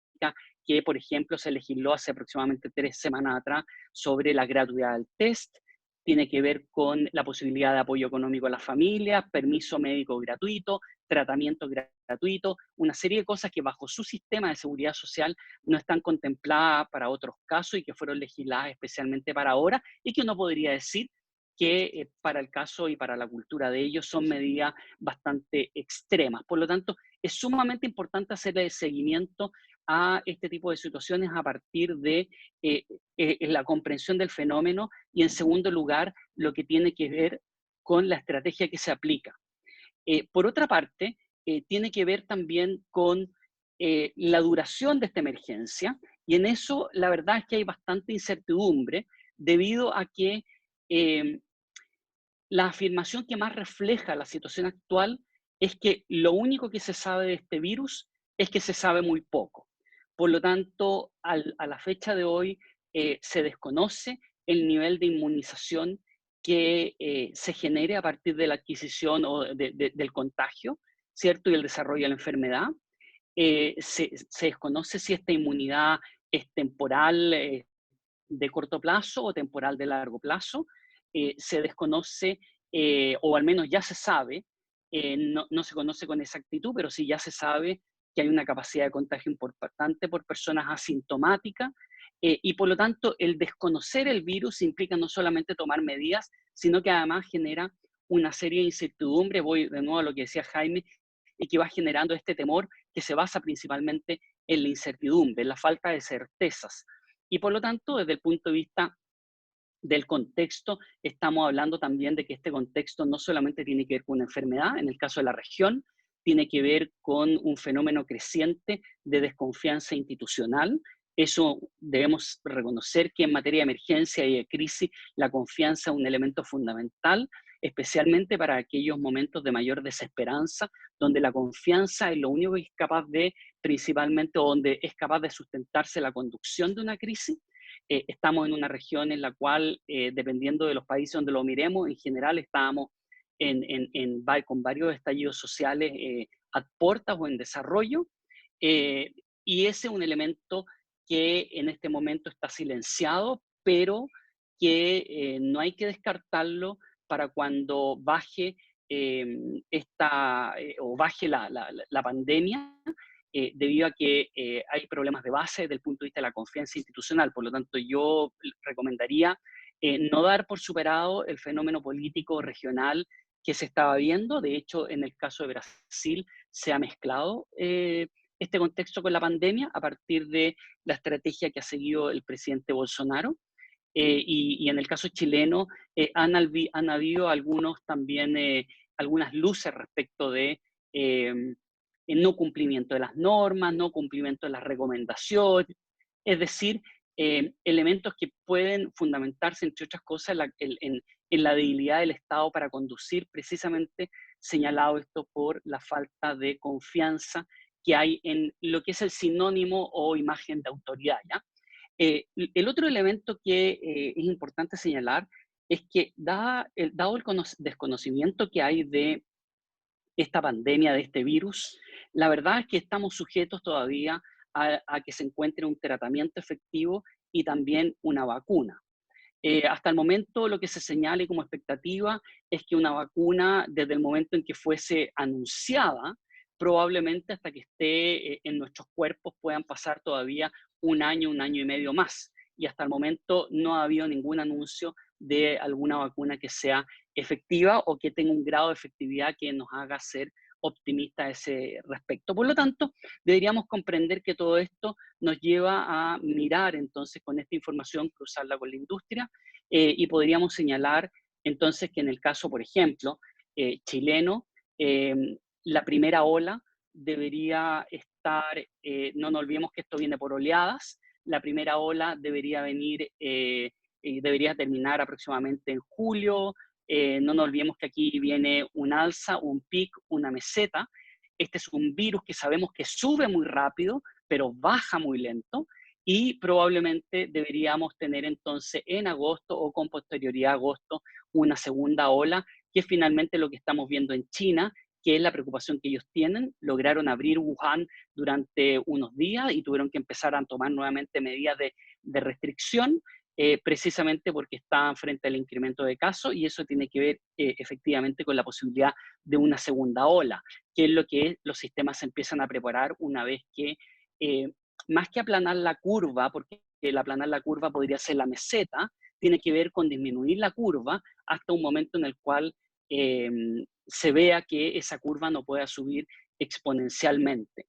que, por ejemplo, se legisló hace aproximadamente 3 semanas atrás sobre la gratuidad del test. Tiene que ver con la posibilidad de apoyo económico a las familias, permiso médico gratuito, tratamiento gratuito, una serie de cosas que bajo su sistema de seguridad social no están contempladas para otros casos y que fueron legisladas especialmente para ahora, y que uno podría decir que para el caso y para la cultura de ellos son medidas bastante extremas. Por lo tanto, es sumamente importante hacerle seguimiento a este tipo de situaciones a partir de la comprensión del fenómeno y, en segundo lugar, lo que tiene que ver con la estrategia que se aplica. Por otra parte, tiene que ver también con la duración de esta emergencia, y en eso la verdad es que hay bastante incertidumbre debido a que la afirmación que más refleja la situación actual es que lo único que se sabe de este virus es que se sabe muy poco. Por lo tanto, a la fecha de hoy se desconoce el nivel de inmunización que se genere a partir de la adquisición o del contagio, ¿cierto? Y el desarrollo de la enfermedad. Se desconoce si esta inmunidad es temporal de corto plazo o temporal de largo plazo. Se desconoce, o al menos ya se sabe, no se conoce con exactitud, pero sí ya se sabe que hay una capacidad de contagio importante por personas asintomáticas, y por lo tanto el desconocer el virus implica no solamente tomar medidas, sino que además genera una serie de incertidumbres, voy de nuevo a lo que decía Jaime, y que va generando este temor que se basa principalmente en la incertidumbre, en la falta de certezas. Y por lo tanto, desde el punto de vista del contexto, estamos hablando también de que este contexto no solamente tiene que ver con una enfermedad, en el caso de la región, tiene que ver con un fenómeno creciente de desconfianza institucional. Eso debemos reconocer que en materia de emergencia y de crisis, la confianza es un elemento fundamental, especialmente para aquellos momentos de mayor desesperanza, donde la confianza es lo único que es capaz de, principalmente, o donde es capaz de sustentarse la conducción de una crisis. Estamos en una región en la cual, dependiendo de los países donde lo miremos, en general estábamos con varios estallidos sociales a puertas o en desarrollo, y ese es un elemento que en este momento está silenciado, pero que no hay que descartarlo para cuando baje o baje la pandemia, debido a que hay problemas de base desde el punto de vista de la confianza institucional. Por lo tanto, yo recomendaría no dar por superado el fenómeno político regional que se estaba viendo. De hecho, en el caso de Brasil se ha mezclado este contexto con la pandemia a partir de la estrategia que ha seguido el presidente Bolsonaro. Y en el caso chileno han habido algunas luces respecto de no cumplimiento de las normas, no cumplimiento de las recomendaciones, es decir, elementos que pueden fundamentarse, entre otras cosas, en la debilidad del Estado para conducir, precisamente señalado esto por la falta de confianza que hay en lo que es el sinónimo o imagen de autoridad, ¿ya? El otro elemento que es importante señalar es que dado el desconocimiento que hay de esta pandemia, de este virus, la verdad es que estamos sujetos todavía a que se encuentre un tratamiento efectivo y también una vacuna. Hasta el momento lo que se señala como expectativa es que una vacuna, desde el momento en que fuese anunciada, probablemente hasta que esté en nuestros cuerpos puedan pasar todavía un año y medio más. y hasta el momento no ha habido ningún anuncio de alguna vacuna que sea efectiva o que tenga un grado de efectividad que nos haga ser optimistas a ese respecto. Por lo tanto, deberíamos comprender que todo esto nos lleva a mirar entonces con esta información, cruzarla con la industria, y podríamos señalar entonces que en el caso, por ejemplo, chileno, la primera ola debería estar, no nos olvidemos que esto viene por oleadas, la primera ola debería venir, debería terminar aproximadamente en julio. No nos olvidemos que aquí viene un alza, un pic, una meseta. Este es un virus que sabemos que sube muy rápido, pero baja muy lento, y probablemente deberíamos tener entonces en agosto o con posterioridad a agosto una segunda ola, que es finalmente lo que estamos viendo en China, que es la preocupación que ellos tienen. Lograron abrir Wuhan durante unos días y tuvieron que empezar a tomar nuevamente medidas de restricción, precisamente porque estaban frente al incremento de casos, y eso tiene que ver efectivamente con la posibilidad de una segunda ola, que es lo que los sistemas se empiezan a preparar una vez que, más que aplanar la curva, porque el aplanar la curva podría ser la meseta, tiene que ver con disminuir la curva hasta un momento en el cual se vea que esa curva no pueda subir exponencialmente.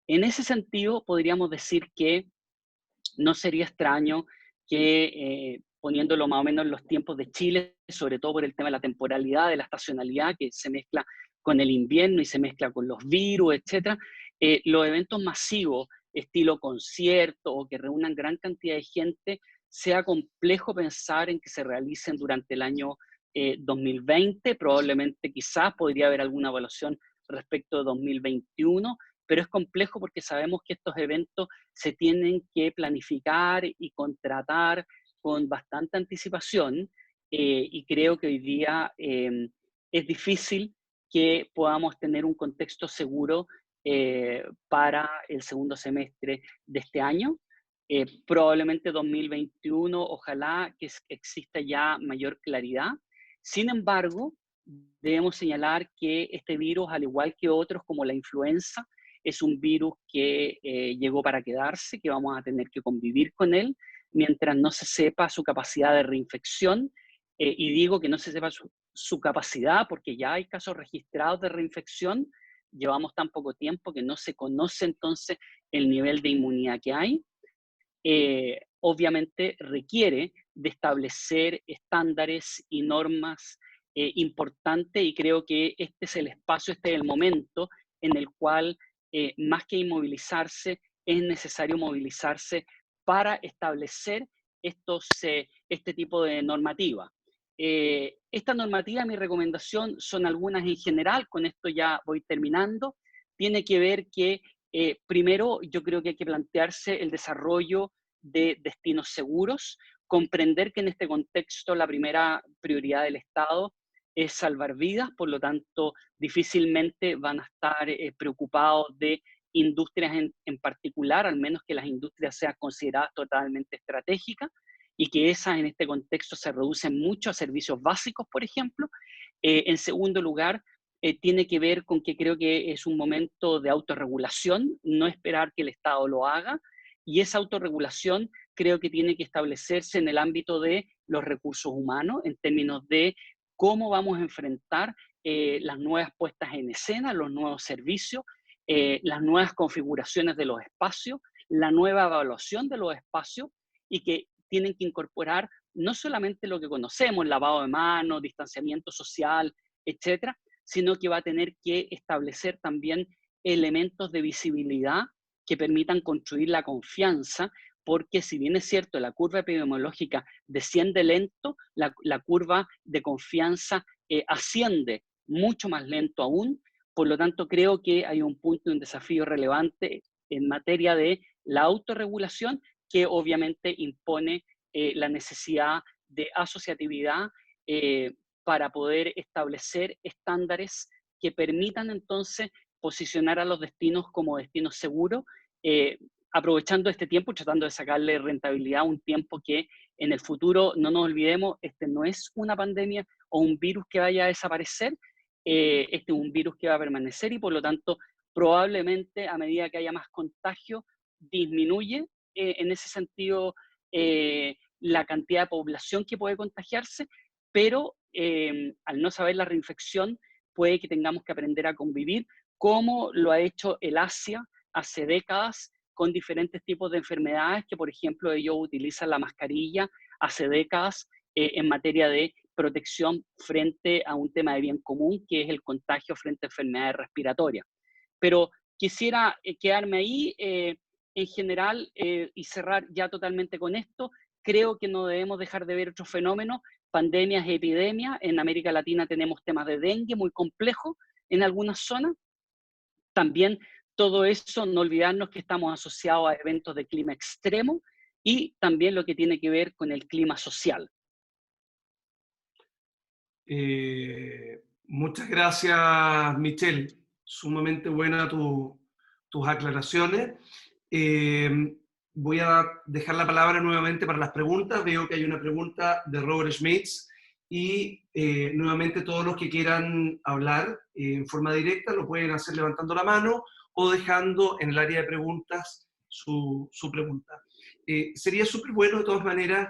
En ese sentido, podríamos decir que no sería extraño que, poniéndolo más o menos en los tiempos de Chile, sobre todo por el tema de la temporalidad, de la estacionalidad, que se mezcla con el invierno y se mezcla con los virus, etc., los eventos masivos, estilo concierto o que reúnan gran cantidad de gente, sea complejo pensar en que se realicen durante el año 2020, probablemente quizás podría haber alguna evaluación respecto de 2021, pero es complejo porque sabemos que estos eventos se tienen que planificar y contratar con bastante anticipación, y creo que hoy día es difícil que podamos tener un contexto seguro para el segundo semestre de este año. Probablemente 2021, ojalá que exista ya mayor claridad. Sin embargo, debemos señalar que este virus, al igual que otros como la influenza, es un virus que llegó para quedarse, que vamos a tener que convivir con él mientras no se sepa su capacidad de reinfección. Y digo que no se sepa su capacidad porque ya hay casos registrados de reinfección, llevamos tan poco tiempo que no se conoce entonces el nivel de inmunidad que hay. Obviamente requiere de establecer estándares y normas importantes, y creo que este es el espacio, este es el momento en el cual más que inmovilizarse, es necesario movilizarse para establecer este tipo de normativa. Esta normativa, mi recomendación, son algunas en general, con esto ya voy terminando, tiene que ver que primero yo creo que hay que plantearse el desarrollo de destinos seguros, comprender que en este contexto la primera prioridad del Estado es salvar vidas, por lo tanto difícilmente van a estar preocupados de industrias en particular, al menos que las industrias sean consideradas totalmente estratégicas, y que esas en este contexto se reducen mucho a servicios básicos, por ejemplo. En segundo lugar, tiene que ver con que creo que es un momento de autorregulación, no esperar que el Estado lo haga, y esa autorregulación creo que tiene que establecerse en el ámbito de los recursos humanos, en términos de cómo vamos a enfrentar las nuevas puestas en escena, los nuevos servicios, las nuevas configuraciones de los espacios, la nueva evaluación de los espacios, y que tienen que incorporar no solamente lo que conocemos, lavado de manos, distanciamiento social, etcétera, sino que va a tener que establecer también elementos de visibilidad que permitan construir la confianza, porque si bien es cierto, la curva epidemiológica desciende lento, la curva de confianza asciende mucho más lento aún. Por lo tanto, creo que hay un punto, un desafío relevante en materia de la autorregulación, que obviamente impone la necesidad de asociatividad para poder establecer estándares que permitan entonces posicionar a los destinos como destinos seguros, aprovechando este tiempo, tratando de sacarle rentabilidad a un tiempo que en el futuro, no nos olvidemos, este no es una pandemia o un virus que vaya a desaparecer, este es un virus que va a permanecer, y por lo tanto probablemente a medida que haya más contagio disminuye en ese sentido la cantidad de población que puede contagiarse, pero al no saber la reinfección, puede que tengamos que aprender a convivir, como lo ha hecho el Asia hace décadas, con diferentes tipos de enfermedades, que por ejemplo ellos utilizan la mascarilla hace décadas en materia de protección frente a un tema de bien común, que es el contagio frente a enfermedades respiratorias. Pero quisiera quedarme ahí en general y cerrar ya totalmente con esto. Creo que no debemos dejar de ver otros fenómenos, pandemias y epidemias. En América Latina tenemos temas de dengue muy complejos en algunas zonas. También todo eso, no olvidarnos que estamos asociados a eventos de clima extremo y también lo que tiene que ver con el clima social. Muchas gracias, Michelle. Sumamente buena tus aclaraciones. Voy a dejar la palabra nuevamente para las preguntas. Veo que hay una pregunta de Robert Schmitz y nuevamente todos los que quieran hablar en forma directa lo pueden hacer levantando la mano o dejando en el área de preguntas su pregunta. Sería súper bueno de todas maneras.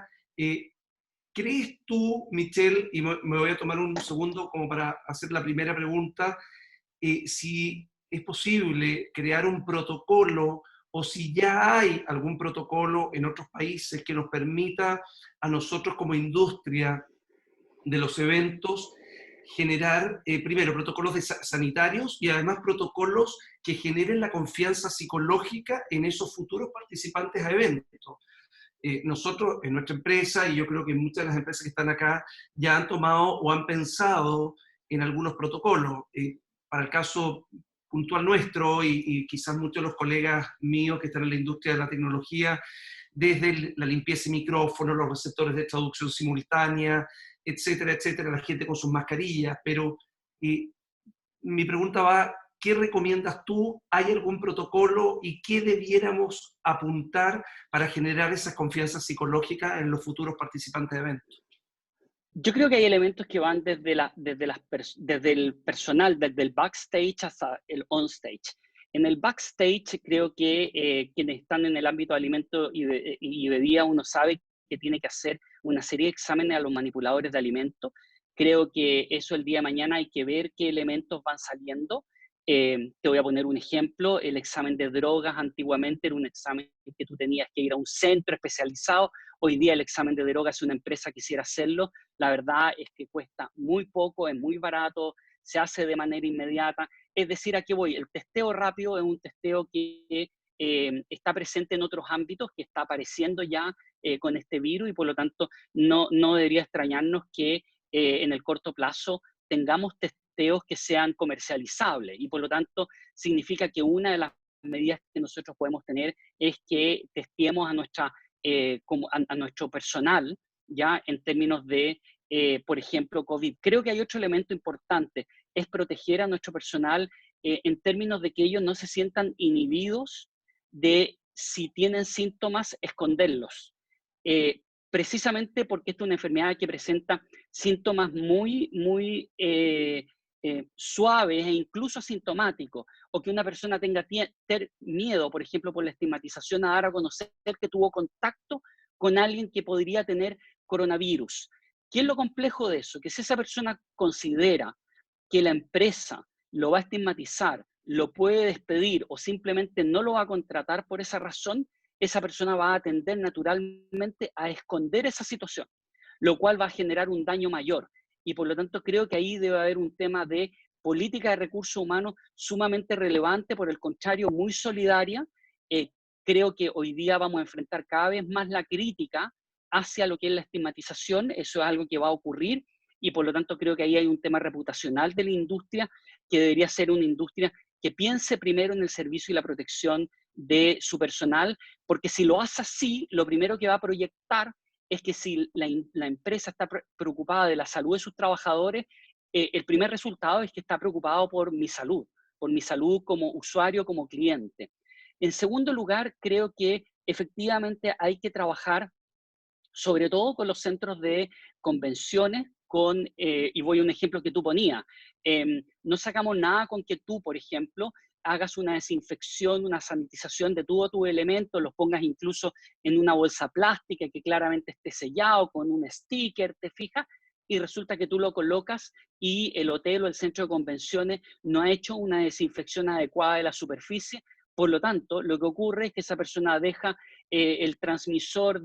¿Crees tú, Michelle, y me voy a tomar un segundo como para hacer la primera pregunta, si es posible crear un protocolo o si ya hay algún protocolo en otros países que nos permita a nosotros como industria de los eventos generar, primero, protocolos sanitarios y además protocolos que generen la confianza psicológica en esos futuros participantes a eventos? Nosotros en nuestra empresa, y yo creo que muchas de las empresas que están acá, ya han tomado o han pensado en algunos protocolos. Para el caso puntual nuestro, y quizás muchos de los colegas míos que están en la industria de la tecnología, desde la limpieza de micrófonos, los receptores de traducción simultánea, etcétera, etcétera, la gente con sus mascarillas, pero mi pregunta va, ¿qué recomiendas tú? ¿Hay algún protocolo y qué debiéramos apuntar para generar esa confianza psicológica en los futuros participantes de eventos? Yo creo que hay elementos que van desde el personal, desde el backstage hasta el onstage. En el backstage creo que quienes están en el ámbito de alimentos y bebida, uno sabe que tiene que hacer una serie de exámenes a los manipuladores de alimentos. Creo que eso el día de mañana hay que ver qué elementos van saliendo. Te voy a poner un ejemplo, el examen de drogas antiguamente era un examen que tú tenías que ir a un centro especializado. Hoy día el examen de drogas, si una empresa quisiera hacerlo, la verdad es que cuesta muy poco, es muy barato, se hace de manera inmediata. Es decir, ¿a qué voy? El testeo rápido es un testeo que está presente en otros ámbitos, que está apareciendo ya con este virus y por lo tanto no debería extrañarnos que en el corto plazo tengamos testeos que sean comercializables y por lo tanto significa que una de las medidas que nosotros podemos tener es que testeemos a nuestro personal, ya en términos de, por ejemplo, COVID. Creo que hay otro elemento importante, es proteger a nuestro personal en términos de que ellos no se sientan inhibidos de si tienen síntomas, esconderlos. Precisamente porque esta es una enfermedad que presenta síntomas muy suaves e incluso asintomáticos, o que una persona tenga miedo, por ejemplo, por la estigmatización a dar a conocer que tuvo contacto con alguien que podría tener coronavirus. ¿Qué es lo complejo de eso? Que si esa persona considera que la empresa lo va a estigmatizar, lo puede despedir o simplemente no lo va a contratar por esa razón, esa persona va a tender naturalmente a esconder esa situación, lo cual va a generar un daño mayor. Y por lo tanto creo que ahí debe haber un tema de política de recursos humanos sumamente relevante, por el contrario, muy solidaria. Creo que hoy día vamos a enfrentar cada vez más la crítica hacia lo que es la estigmatización, eso es algo que va a ocurrir, y por lo tanto creo que ahí hay un tema reputacional de la industria, que debería ser una industria que piense primero en el servicio y la protección de su personal, porque si lo hace así, lo primero que va a proyectar es que si la empresa está preocupada de la salud de sus trabajadores, el primer resultado es que está preocupado por mi salud como usuario, como cliente. En segundo lugar, creo que efectivamente hay que trabajar sobre todo con los centros de convenciones, y voy a un ejemplo que tú ponías. No sacamos nada con que tú, por ejemplo, hagas una desinfección, una sanitización de todos tus elementos, los pongas incluso en una bolsa plástica que claramente esté sellado con un sticker, ¿te fijas? Y resulta que tú lo colocas y el hotel o el centro de convenciones no ha hecho una desinfección adecuada de la superficie. Por lo tanto, lo que ocurre es que esa persona deja el transmisor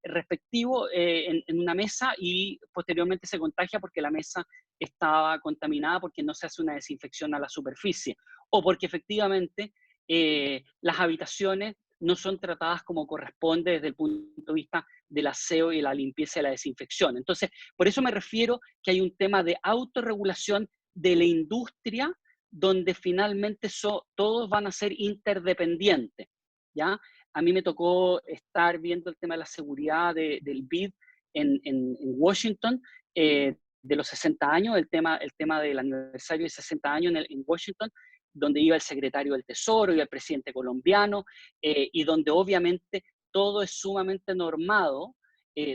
respectivo en una mesa y posteriormente se contagia porque la mesa estaba contaminada porque no se hace una desinfección a la superficie o porque efectivamente las habitaciones no son tratadas como corresponde desde el punto de vista del aseo y la limpieza y la desinfección. Entonces, por eso me refiero que hay un tema de autorregulación de la industria donde finalmente todos van a ser interdependientes, ¿ya? A mí me tocó estar viendo el tema de la seguridad del BID en Washington, de los 60 años, el tema del aniversario de 60 años en Washington, donde iba el secretario del Tesoro y el presidente colombiano, y donde obviamente todo es sumamente normado,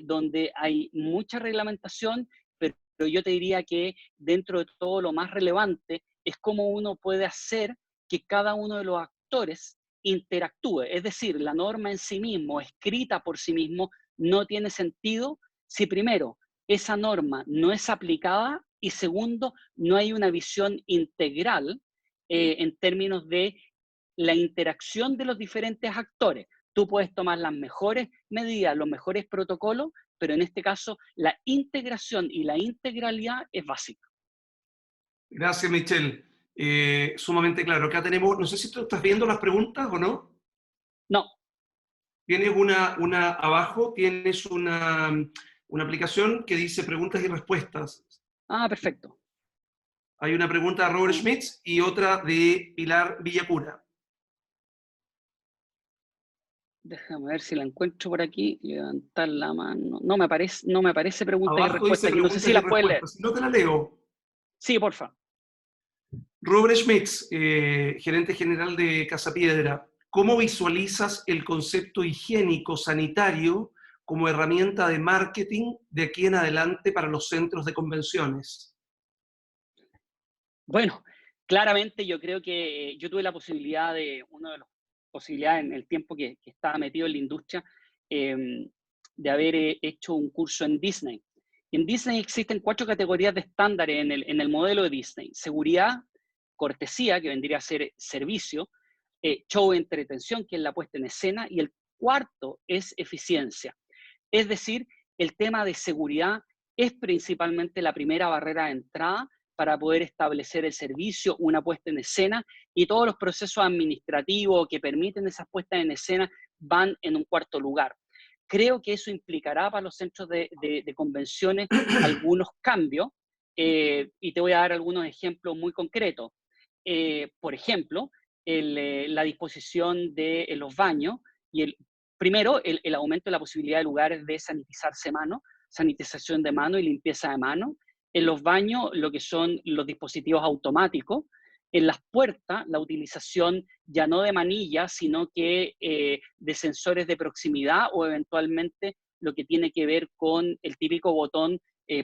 donde hay mucha reglamentación, pero yo te diría que dentro de todo lo más relevante es cómo uno puede hacer que cada uno de los actores interactúe. Es decir, la norma en sí mismo, escrita por sí mismo, no tiene sentido si primero esa norma no es aplicada y segundo, no hay una visión integral en términos de la interacción de los diferentes actores. Tú puedes tomar las mejores medidas, los mejores protocolos, pero en este caso la integración y la integralidad es básica. Gracias, Michelle. Sumamente claro. Acá tenemos, no sé si tú estás viendo las preguntas o no. No. Tienes una abajo, tienes una aplicación que dice preguntas y respuestas. Ah, perfecto. Hay una pregunta de Robert Schmitz y otra de Pilar Villacura. Déjame ver si la encuentro por aquí. Levantar la mano. No me aparece pregunta y Abajo respuesta dice aquí. No sé preguntas si y la puedes leer. respuestas. Si no te la leo. Sí, porfa. Robert Schmitz, gerente general de Casa Piedra. ¿Cómo visualizas el concepto higiénico sanitario como herramienta de marketing de aquí en adelante para los centros de convenciones? Bueno, claramente yo creo que yo tuve la posibilidad una de las posibilidades en el tiempo que estaba metido en la industria, de haber hecho un curso en Disney. En Disney existen 4 categorías de estándares en el modelo de Disney. Seguridad, cortesía, que vendría a ser servicio, show y entretención, que es la puesta en escena, y el cuarto es eficiencia. Es decir, el tema de seguridad es principalmente la primera barrera de entrada para poder establecer el servicio, una puesta en escena, y todos los procesos administrativos que permiten esas puestas en escena van en un cuarto lugar. Creo que eso implicará para los centros de convenciones algunos cambios, y te voy a dar algunos ejemplos muy concretos. Por ejemplo, la disposición de los baños y primero, el aumento de la posibilidad de lugares de sanitizarse mano, sanitización de mano y limpieza de mano. En los baños, lo que son los dispositivos automáticos. En las puertas, la utilización ya no de manillas, sino que de sensores de proximidad o eventualmente lo que tiene que ver con el típico botón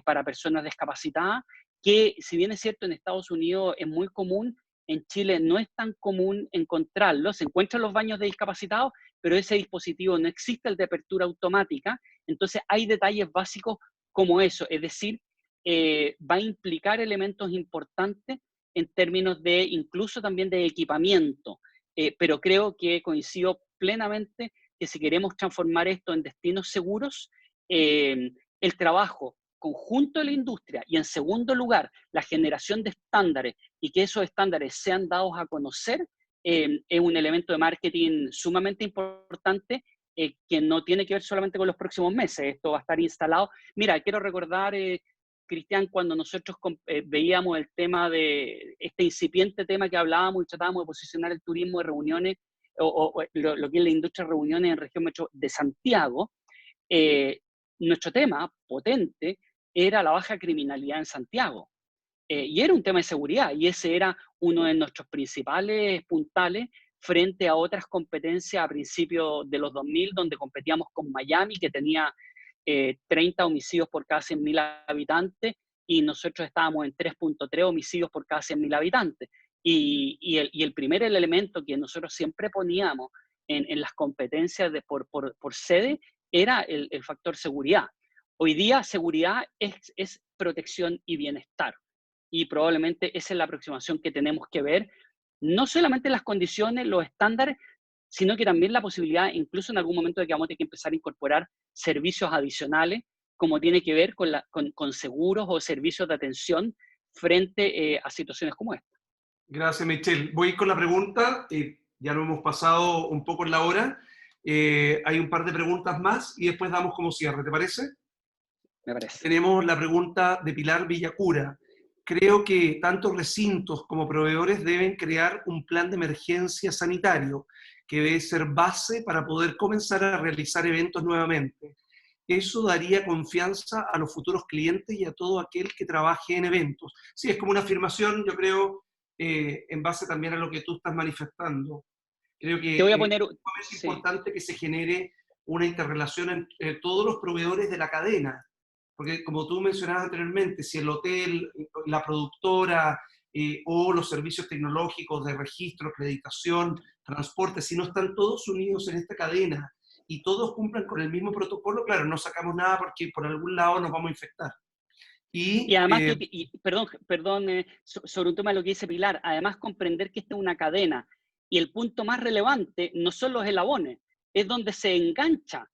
para personas discapacitadas, que si bien es cierto en Estados Unidos es muy común, en Chile no es tan común encontrarlo. Se encuentran los baños de discapacitados, pero ese dispositivo no existe, el de apertura automática. Entonces hay detalles básicos como eso, es decir, va a implicar elementos importantes en términos de incluso también de equipamiento, pero creo que coincido plenamente que si queremos transformar esto en destinos seguros, el trabajo conjunto de la industria y en segundo lugar la generación de estándares y que esos estándares sean dados a conocer es un elemento de marketing sumamente importante que no tiene que ver solamente con los próximos meses. Esto va a estar instalado. Mira, quiero recordar, Cristian, cuando nosotros veíamos el tema de este incipiente tema que hablábamos y tratábamos de posicionar el turismo de reuniones o lo que es la industria de reuniones en región metro de Santiago, nuestro tema potente era la baja criminalidad en Santiago. Y era un tema de seguridad, y ese era uno de nuestros principales puntales frente a otras competencias a principios de los 2000, donde competíamos con Miami, que tenía 30 homicidios por cada 100.000 habitantes, y nosotros estábamos en 3.3 homicidios por cada 100.000 habitantes. Y el primer elemento que nosotros siempre poníamos en las competencias por sede era el factor seguridad. Hoy día seguridad es protección y bienestar. Y probablemente esa es la aproximación que tenemos que ver, no solamente las condiciones, los estándares, sino que también la posibilidad, incluso en algún momento, de que vamos a tener que empezar a incorporar servicios adicionales, como tiene que ver con seguros o servicios de atención frente a situaciones como esta. Gracias, Michelle. Voy con la pregunta, ya lo hemos pasado un poco en la hora. Hay un par de preguntas más y después damos como cierre, ¿te parece? Me parece. Tenemos la pregunta de Pilar Villacura. Creo que tanto recintos como proveedores deben crear un plan de emergencia sanitario que debe ser base para poder comenzar a realizar eventos nuevamente. Eso daría confianza a los futuros clientes y a todo aquel que trabaje en eventos. Sí, es como una afirmación, yo creo, en base también a lo que tú estás manifestando. Creo que Te voy a es poner... sumamente Sí. importante que se genere una interrelación entre todos los proveedores de la cadena. Porque como tú mencionabas anteriormente, si el hotel, la productora o los servicios tecnológicos de registro, acreditación, transporte, si no están todos unidos en esta cadena y todos cumplan con el mismo protocolo, claro, no sacamos nada porque por algún lado nos vamos a infectar. Y Y además, perdón, sobre un tema de lo que dice Pilar, además comprender que esta es una cadena y el punto más relevante no son los eslabones, es donde se engancha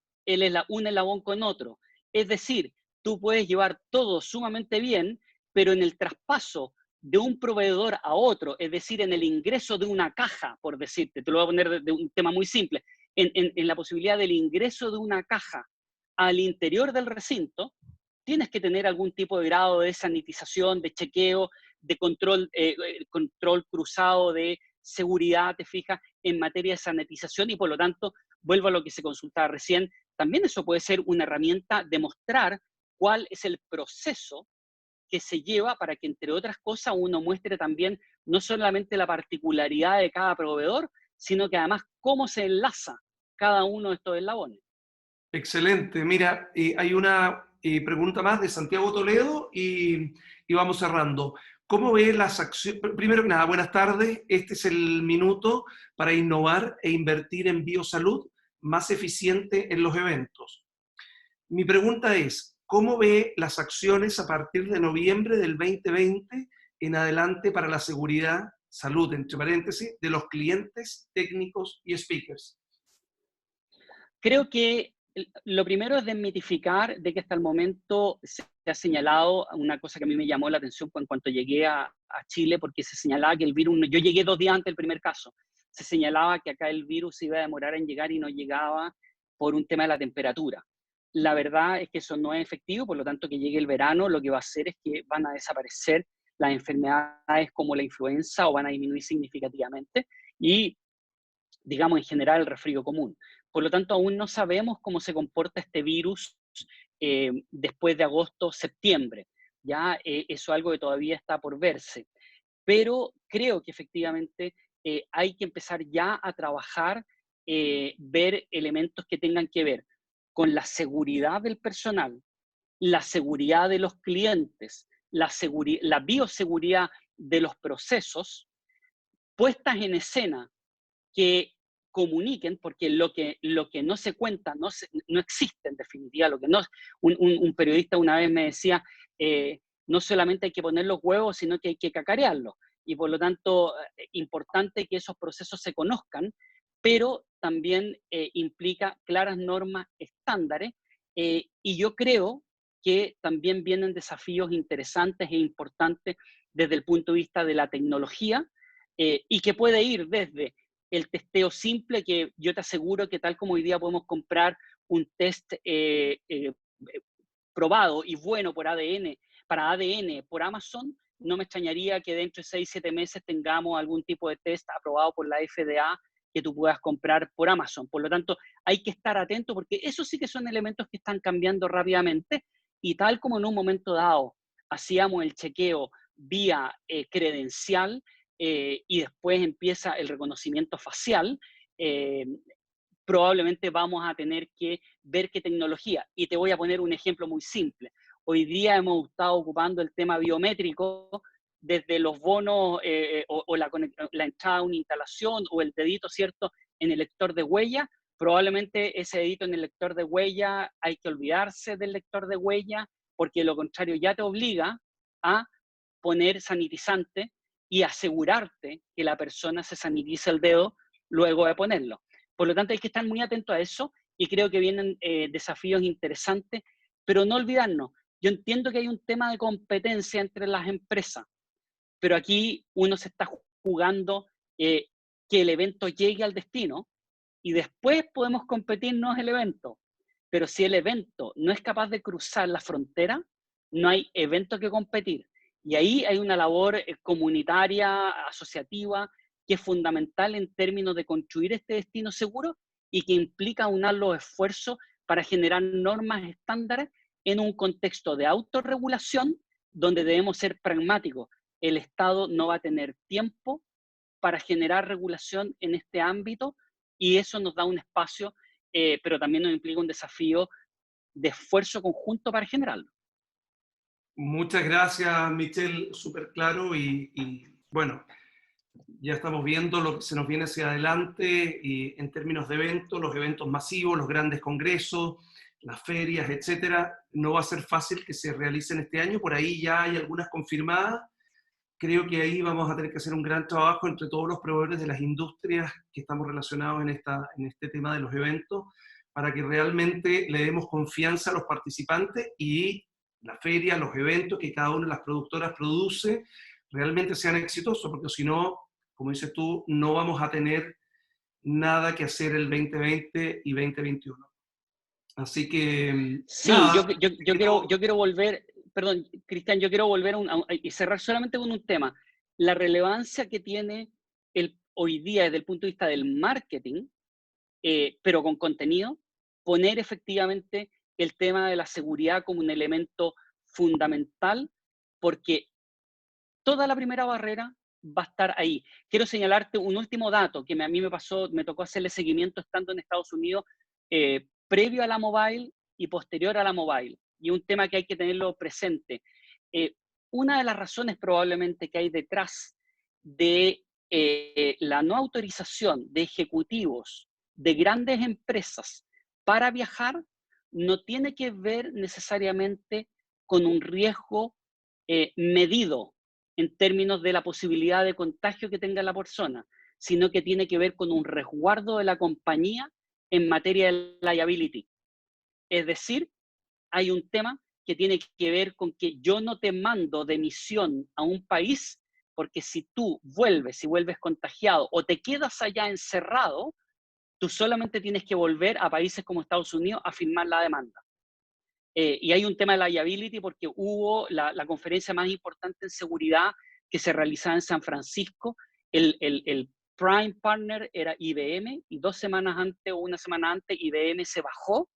un eslabón con otro. Es decir, tú puedes llevar todo sumamente bien, pero en el traspaso de un proveedor a otro, es decir, en el ingreso de una caja, por decirte, te lo voy a poner de un tema muy simple, en la posibilidad del ingreso de una caja al interior del recinto, tienes que tener algún tipo de grado de sanitización, de chequeo, de control cruzado, de seguridad, te fijas, en materia de sanitización y por lo tanto, vuelvo a lo que se consultaba recién, también eso puede ser una herramienta de mostrar cuál es el proceso que se lleva para que, entre otras cosas, uno muestre también no solamente la particularidad de cada proveedor, sino que además cómo se enlaza cada uno de estos eslabones. excelente. Mira, hay una pregunta más de Santiago Toledo y vamos cerrando. ¿Cómo ve las acciones? Primero que nada, buenas tardes. Este es el minuto para innovar e invertir en biosalud más eficiente en los eventos. Mi pregunta es, ¿cómo ve las acciones a partir de noviembre del 2020 en adelante para la seguridad, salud, entre paréntesis, de los clientes, técnicos y speakers? Creo que lo primero es desmitificar de que hasta el momento se ha señalado una cosa que a mí me llamó la atención en cuanto llegué a Chile, porque se señalaba que el virus, yo llegué 2 días antes del primer caso, se señalaba que acá el virus iba a demorar en llegar y no llegaba por un tema de la temperatura. La verdad es que eso no es efectivo, por lo tanto que llegue el verano lo que va a hacer es que van a desaparecer las enfermedades como la influenza o van a disminuir significativamente y, digamos, en general el resfrío común. Por lo tanto, aún no sabemos cómo se comporta este virus después de agosto, septiembre. Ya eso es algo que todavía está por verse. Pero creo que efectivamente hay que empezar ya a trabajar, ver elementos que tengan que ver con la seguridad del personal, la seguridad de los clientes, la bioseguridad de los procesos, puestas en escena que comuniquen, porque lo que no se cuenta no existe en definitiva. Lo que no, un periodista una vez me decía, no solamente hay que poner los huevos, sino que hay que cacarearlos. Y por lo tanto, importante que esos procesos se conozcan, pero también implica claras normas estándares. Y yo creo que también vienen desafíos interesantes e importantes desde el punto de vista de la tecnología, y que puede ir desde el testeo simple, que yo te aseguro que tal como hoy día podemos comprar un test probado y bueno para ADN por Amazon, no me extrañaría que dentro de 6-7 meses tengamos algún tipo de test aprobado por la FDA que tú puedas comprar por Amazon. Por lo tanto, hay que estar atento porque esos sí que son elementos que están cambiando rápidamente y tal como en un momento dado hacíamos el chequeo vía credencial, y después empieza el reconocimiento facial, probablemente vamos a tener que ver qué tecnología. Y te voy a poner un ejemplo muy simple. Hoy día hemos estado ocupando el tema biométrico desde los bonos o la entrada a una instalación o el dedito, ¿cierto?, en el lector de huella. Probablemente ese dedito en el lector de huella hay que olvidarse del lector de huella, porque lo contrario ya te obliga a poner sanitizante y asegurarte que la persona se sanitice el dedo luego de ponerlo. Por lo tanto, hay que estar muy atento a eso y creo que vienen desafíos interesantes, pero no olvidarnos. Yo entiendo que hay un tema de competencia entre las empresas, pero aquí uno se está jugando que el evento llegue al destino y después podemos competirnos el evento. Pero si el evento no es capaz de cruzar la frontera, no hay evento que competir. Y ahí hay una labor comunitaria, asociativa, que es fundamental en términos de construir este destino seguro y que implica unar los esfuerzos para generar normas estándares en un contexto de autorregulación donde debemos ser pragmáticos. El Estado no va a tener tiempo para generar regulación en este ámbito y eso nos da un espacio, pero también nos implica un desafío de esfuerzo conjunto para generarlo. Muchas gracias, Michel, súper claro y bueno, ya estamos viendo lo que se nos viene hacia adelante y en términos de eventos, los eventos masivos, los grandes congresos, las ferias, etcétera. No va a ser fácil que se realicen este año, por ahí ya hay algunas confirmadas. Creo que ahí vamos a tener que hacer un gran trabajo entre todos los proveedores de las industrias que estamos relacionados en este tema de los eventos, para que realmente le demos confianza a los participantes y la feria, los eventos que cada una de las productoras produce, realmente sean exitosos, porque si no, como dices tú, no vamos a tener nada que hacer el 2020 y 2021. Así que, sí, nada, yo quiero volver, perdón, Cristian, yo quiero volver y cerrar solamente con un tema. La relevancia que tiene hoy día desde el punto de vista del marketing, pero con contenido, poner efectivamente el tema de la seguridad como un elemento fundamental, porque toda la primera barrera va a estar ahí. Quiero señalarte un último dato que a mí me tocó hacerle seguimiento estando en Estados Unidos, previo a la mobile y posterior a la mobile, y un tema que hay que tenerlo presente. Una de las razones probablemente que hay detrás de la no autorización de ejecutivos de grandes empresas para viajar no tiene que ver necesariamente con un riesgo medido en términos de la posibilidad de contagio que tenga la persona, sino que tiene que ver con un resguardo de la compañía en materia de liability. Es decir, hay un tema que tiene que ver con que yo no te mando de misión a un país, porque si tú vuelves contagiado o te quedas allá encerrado, tú solamente tienes que volver a países como Estados Unidos a firmar la demanda. Y hay un tema de liability porque hubo la conferencia más importante en seguridad que se realizaba en San Francisco. El prime partner era IBM y 2 semanas antes o una semana antes IBM se bajó.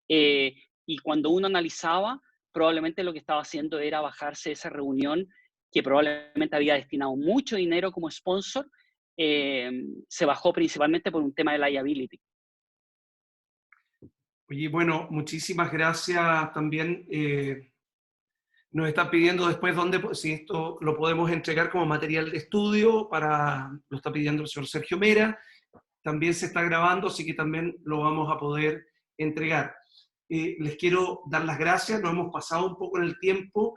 Y cuando uno analizaba, probablemente lo que estaba haciendo era bajarse esa reunión que probablemente había destinado mucho dinero como sponsor, se bajó principalmente por un tema de liability. Oye, bueno, muchísimas gracias también. Nos están pidiendo después si esto lo podemos entregar como material de estudio, lo está pidiendo el señor Sergio Mera. También se está grabando, así que también lo vamos a poder entregar. Les quiero dar las gracias, nos hemos pasado un poco en el tiempo,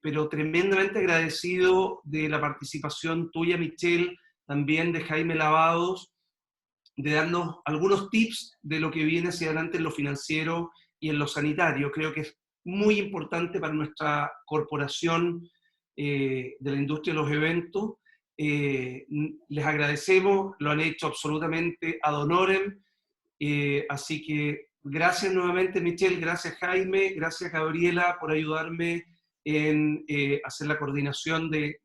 pero tremendamente agradecido de la participación tuya, Michel, también de Jaime Lavados, de darnos algunos tips de lo que viene hacia adelante en lo financiero y en lo sanitario. Creo que es muy importante para nuestra corporación de la industria de los eventos. Les agradecemos, lo han hecho absolutamente ad honorem, así que gracias nuevamente, Michel, gracias Jaime, gracias Gabriela por ayudarme en hacer la coordinación de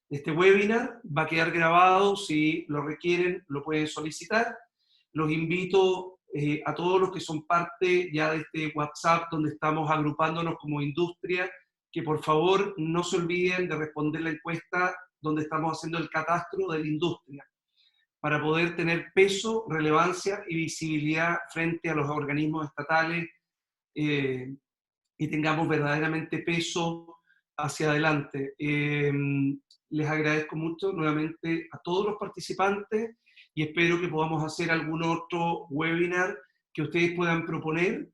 este webinar. Va a quedar grabado, si lo requieren lo pueden solicitar. Los invito a todos los que son parte ya de este WhatsApp donde estamos agrupándonos como industria, que por favor no se olviden de responder la encuesta donde estamos haciendo el catastro de la industria, para poder tener peso, relevancia y visibilidad frente a los organismos estatales y tengamos verdaderamente peso hacia adelante. Les agradezco mucho nuevamente a todos los participantes y espero que podamos hacer algún otro webinar que ustedes puedan proponer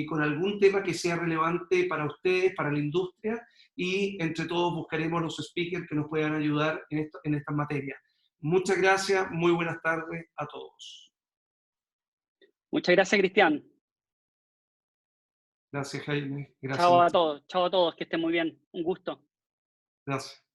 con algún tema que sea relevante para ustedes, para la industria, y entre todos buscaremos los speakers que nos puedan ayudar en estas materias. Muchas gracias, muy buenas tardes a todos. Muchas gracias, Cristian. Gracias, Jaime. Gracias. Chao a todos, que estén muy bien. Un gusto. Gracias.